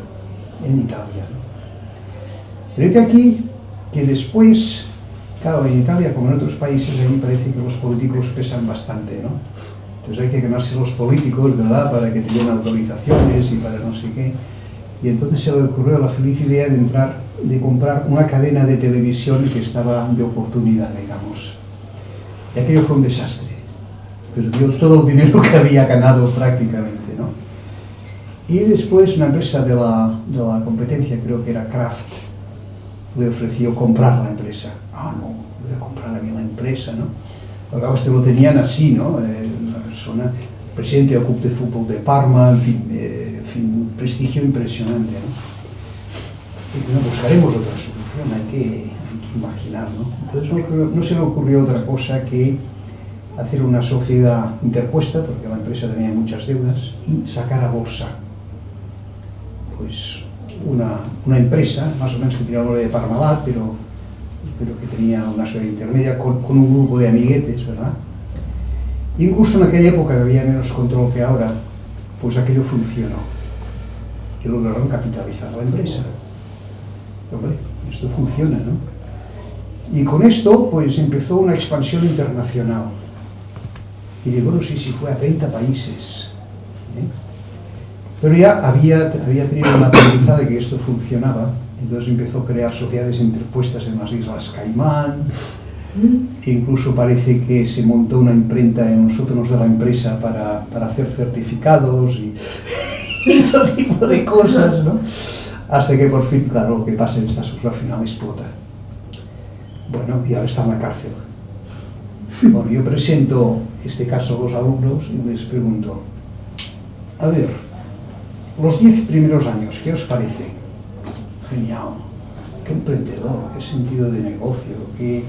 en Italia, ¿no? Pero este aquí, que después, claro, en Italia, como en otros países, allí parece que los políticos pesan bastante, ¿no? Entonces hay que ganarse los políticos, ¿verdad?, para que te den autorizaciones y para no sé qué. Y entonces se le ocurrió la feliz idea de comprar una cadena de televisión que estaba de oportunidad, digamos. Y aquello fue un desastre. Perdió todo el dinero que había ganado prácticamente, ¿no? Y después una empresa de la competencia, creo que era Kraft, le ofreció comprar la empresa. Ah, no, voy a comprar a mí la empresa, ¿no? Porque lo tenían así, ¿no? Una persona, presidente del club de fútbol de Parma, en fin, prestigio impresionante, ¿no? Dice, no, buscaremos otra solución, hay que imaginar, ¿no? Entonces no se le ocurrió otra cosa que hacer una sociedad interpuesta, porque la empresa tenía muchas deudas, y sacar a bolsa pues una empresa, más o menos que tenía el nombre de Parmalat, pero que tenía una sociedad intermedia con un grupo de amiguetes, ¿verdad? Incluso en aquella época que había menos control que ahora, pues aquello funcionó y lograron capitalizar la empresa. Hombre, esto funciona, ¿no? Y con esto pues empezó una expansión internacional. Y bueno, sí, fue a 30 países, ¿eh? Pero ya había tenido una aprendizaje de que esto funcionaba, entonces empezó a crear sociedades interpuestas en las Islas Caimán, e incluso parece que se montó una imprenta en los sótanos de la empresa para hacer certificados y todo tipo de cosas, ¿no? Hasta que por fin, claro, lo que pasa en esta sociedad al final explota. Bueno, y ahora está en la cárcel. Bueno, yo presento este caso a los alumnos y les pregunto, a ver, los 10 primeros años, ¿qué os parece? Genial, qué emprendedor, qué sentido de negocio, qué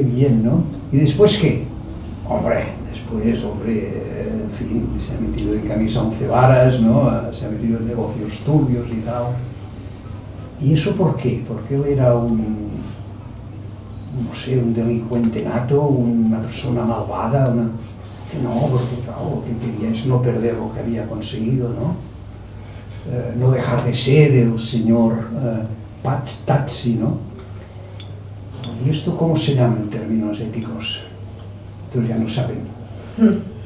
bien, ¿no? ¿Y después qué? Después, en fin, se ha metido en camisa 11 varas, ¿no? Se ha metido en negocios turbios y tal. ¿Y eso por qué? Porque él era un delincuente nato, una persona malvada, que no, porque claro, lo que quería es no perder lo que había conseguido, ¿no? No dejar de ser el señor Tazzi, ¿no? ¿Y esto cómo se llama en términos épicos? Entonces ya no saben.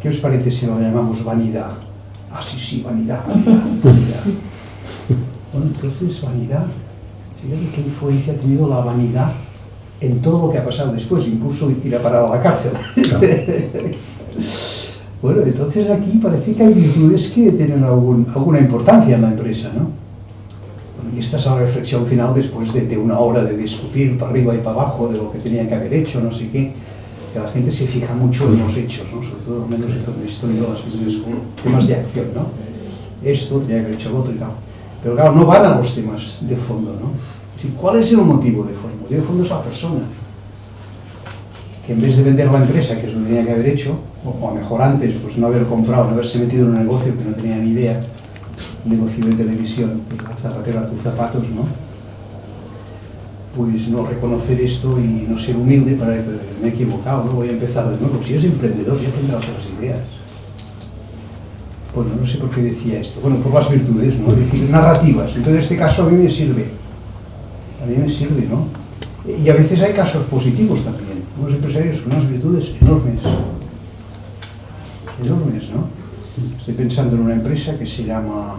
¿Qué os parece si lo llamamos vanidad? Ah, sí, vanidad. Bueno, entonces, vanidad. Fíjate qué influencia ha tenido la vanidad en todo lo que ha pasado después, incluso ir a parar a la cárcel. Bueno, entonces aquí parece que hay virtudes que tienen alguna importancia en la empresa, ¿no? Bueno, y esta es la reflexión final después de una hora de discutir para arriba y para abajo de lo que tenían que haber hecho, no sé qué, que la gente se fija mucho en los hechos, ¿no? Sobre todo menos en la historia de las business school, temas de acción, ¿no? Esto tenía que haber hecho lo otro y tal. Pero claro, no van a los temas de fondo, ¿no? ¿Cuál es el motivo de fondo? El motivo de fondo es la persona, que en vez de vender la empresa, que es lo que tenía que haber hecho, o a mejor antes, pues no haber comprado, no haberse metido en un negocio que no tenía ni idea, un negocio de televisión, zapatero a tus zapatos, ¿no? Pues no reconocer esto y no ser humilde para que me he equivocado, ¿no? Voy a empezar de nuevo. Si es emprendedor ya tendrá otras ideas. Bueno, no sé por qué decía esto. Bueno, por las virtudes, ¿no? Es decir, narrativas. Entonces, en este caso a mí me sirve. a mí me sirve, ¿no? Y a veces hay casos positivos también, unos empresarios con unas virtudes enormes, ¿no? Estoy pensando en una empresa que se llama,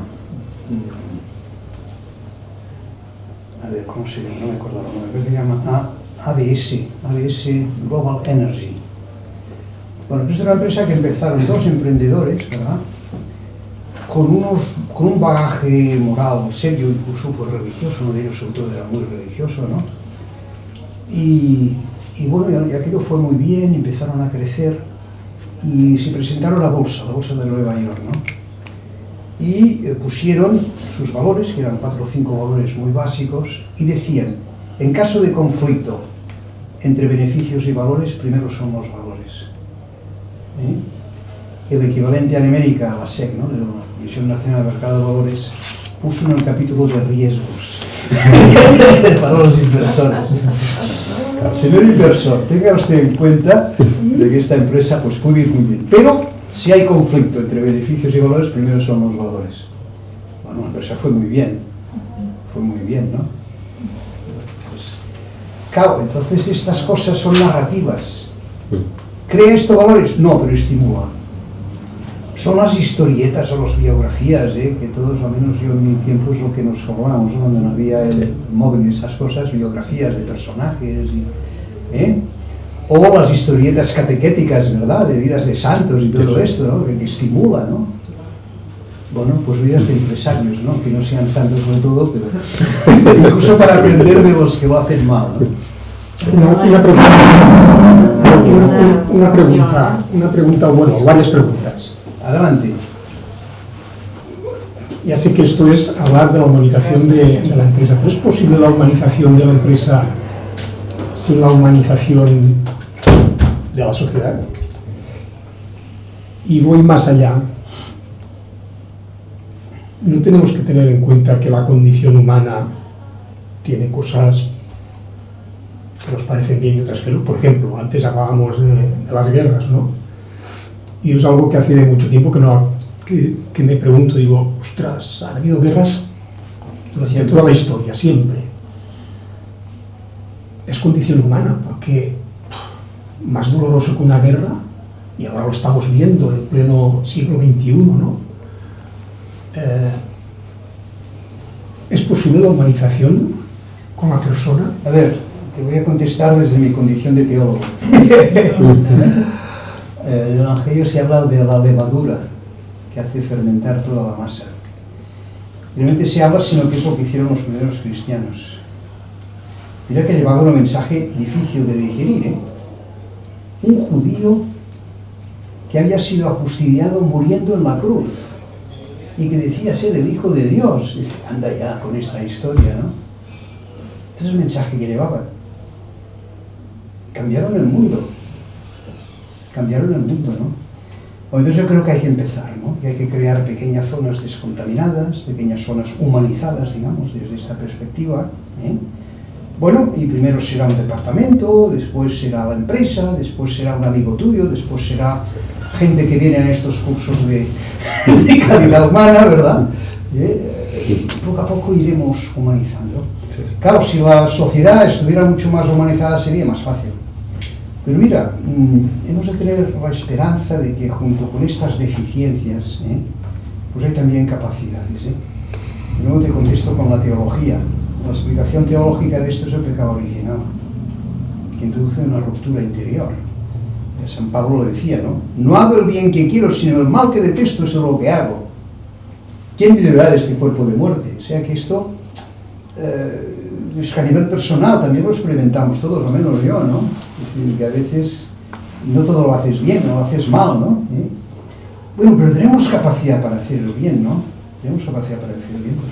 a ver, ¿cómo se llama? No me acuerdo el nombre, que se llama ABS Global Energy. Bueno, es una empresa que empezaron dos emprendedores, ¿verdad? Con un bagaje moral serio, incluso pues religioso, uno de ellos sobre todo era muy religioso, ¿no? Y bueno, y aquello fue muy bien, empezaron a crecer y se presentaron a la bolsa de Nueva York, ¿no? Y pusieron sus valores, que eran 4 o 5 valores muy básicos, y decían, en caso de conflicto entre beneficios y valores, primero son los valores. El equivalente en América a la SEC, ¿no? De la Comisión Nacional de Mercado de Valores, puso en el capítulo de riesgos para los inversores. Señor inversor, tenga usted en cuenta de que esta empresa pues, puede ir muy bien, pero si hay conflicto entre beneficios y valores, primero son los valores. Bueno, la empresa fue muy bien, ¿no? Pues, claro, entonces estas cosas son narrativas. ¿Crea esto valores? No, pero estimula. Son las historietas o las biografías, que todos, al menos yo en mi tiempo, es lo que nos formábamos, ¿no? Donde no había el móvil y esas cosas, biografías de personajes, o las historietas catequéticas, ¿verdad? De vidas de santos y todo esto, ¿no? Que estimula, ¿no? Bueno, pues vidas de empresarios, ¿no? Que no sean santos sobre todo, pero incluso para aprender de los que lo hacen mal, ¿no? Una pregunta, bueno, varias preguntas. Adelante. Ya sé que esto es hablar de la humanización de la empresa, pero ¿es posible la humanización de la empresa sin la humanización de la sociedad? Y voy más allá. No tenemos que tener en cuenta que la condición humana tiene cosas que nos parecen bien y otras que no. Por ejemplo, antes hablábamos de las guerras, ¿no? Y es algo que hace mucho tiempo que me pregunto, digo, ostras, han habido guerras durante toda la historia, siempre. Es condición humana, porque más doloroso que una guerra, y ahora lo estamos viendo en pleno siglo XXI, ¿no? ¿Es posible la humanización con la persona? A ver, te voy a contestar desde mi condición de teólogo. En el Evangelio se habla de la levadura que hace fermentar toda la masa. Realmente se habla, sino que es lo que hicieron los primeros cristianos. Mira que llevaba un mensaje difícil de digerir, Un judío que había sido ajusticiado muriendo en la cruz y que decía ser el Hijo de Dios. Dice, anda ya con esta historia, ¿no? Este es el mensaje que llevaban. Cambiaron el mundo, ¿no? Bueno, entonces yo creo que hay que empezar, ¿no? Y hay que crear pequeñas zonas descontaminadas, pequeñas zonas humanizadas, digamos, desde esta perspectiva, Bueno, y primero será un departamento, después será la empresa, después será un amigo tuyo, después será gente que viene a estos cursos de calidad humana, ¿verdad? Poco a poco iremos humanizando. Claro, si la sociedad estuviera mucho más humanizada sería más fácil. Pero mira, hemos de tener la esperanza de que junto con estas deficiencias, pues hay también capacidades. Y luego te contesto con la teología. La explicación teológica de esto es el pecado original, que introduce una ruptura interior. San Pablo lo decía, ¿no? No hago el bien que quiero, sino el mal que detesto es lo que hago. ¿Quién me librará de este cuerpo de muerte? O sea que esto, es que a nivel personal también lo experimentamos todos, al menos yo, ¿no? Es decir, que a veces no todo lo haces bien, no lo haces mal, ¿no? Bueno, pero tenemos capacidad para hacer el bien, ¿no? Tenemos capacidad para hacer el bien, pues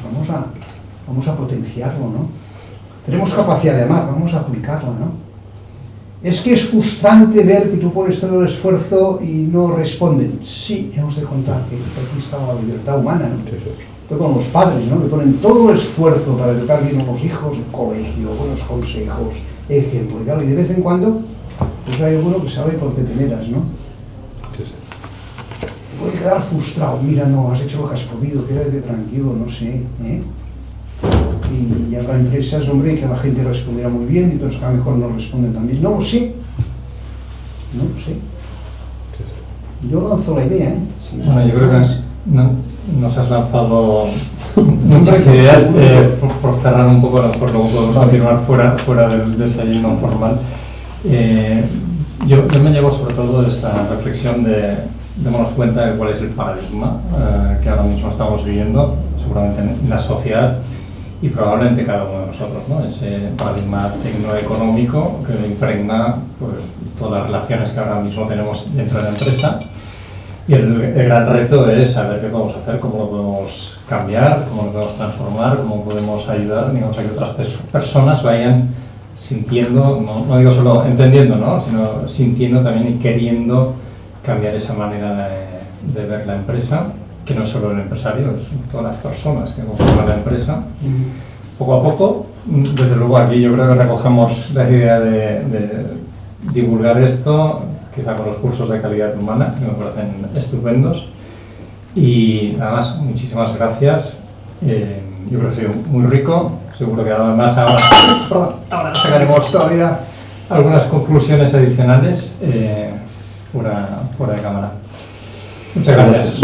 vamos a potenciarlo, ¿no? Tenemos capacidad de amar, vamos a aplicarla, ¿no? Es que es frustrante ver que tú pones todo el esfuerzo y no responden. Sí, hemos de contar que aquí está la libertad humana, ¿no? Todo con los padres, ¿no? Que ponen todo el esfuerzo para educar bien a los hijos, el colegio, buenos consejos, ejemplo y tal, y de vez en cuando, pues hay alguno que sale por teteneras, ¿no? Voy a quedar frustrado, mira, no, has hecho lo que has podido, quédate tranquilo, no sé, y habrá empresas, hombre, que la gente responderá muy bien y otros que a lo mejor no responden tan bien. No lo sé. No lo sé. Yo lanzo la idea, ¿eh? Sí. Bueno, yo creo que nos has lanzado muchas ideas. Por cerrar un poco, a lo mejor luego podemos continuar fuera del desayuno formal. Yo me llevo sobre todo esa reflexión de darnos cuenta de cuál es el paradigma que ahora mismo estamos viviendo, seguramente en la sociedad y probablemente cada uno de nosotros, ¿no? Ese paradigma tecnoeconómico que impregna pues, todas las relaciones que ahora mismo tenemos dentro de la empresa. Y el gran reto es saber qué podemos hacer, cómo lo podemos cambiar, cómo lo podemos transformar, cómo podemos ayudar, digamos, a que otras personas vayan sintiendo, no digo solo entendiendo, ¿no? Sino sintiendo también y queriendo cambiar esa manera de ver la empresa, que no es solo el empresario, es todas las personas que conforman la empresa. Poco a poco, desde luego aquí yo creo que recogemos la idea de divulgar esto, quizá con los cursos de calidad humana, que me parecen estupendos. Y nada más, muchísimas gracias. Yo creo que ha sido muy rico. Seguro que además ahora sacaremos todavía algunas conclusiones adicionales fuera de cámara. Muchas gracias.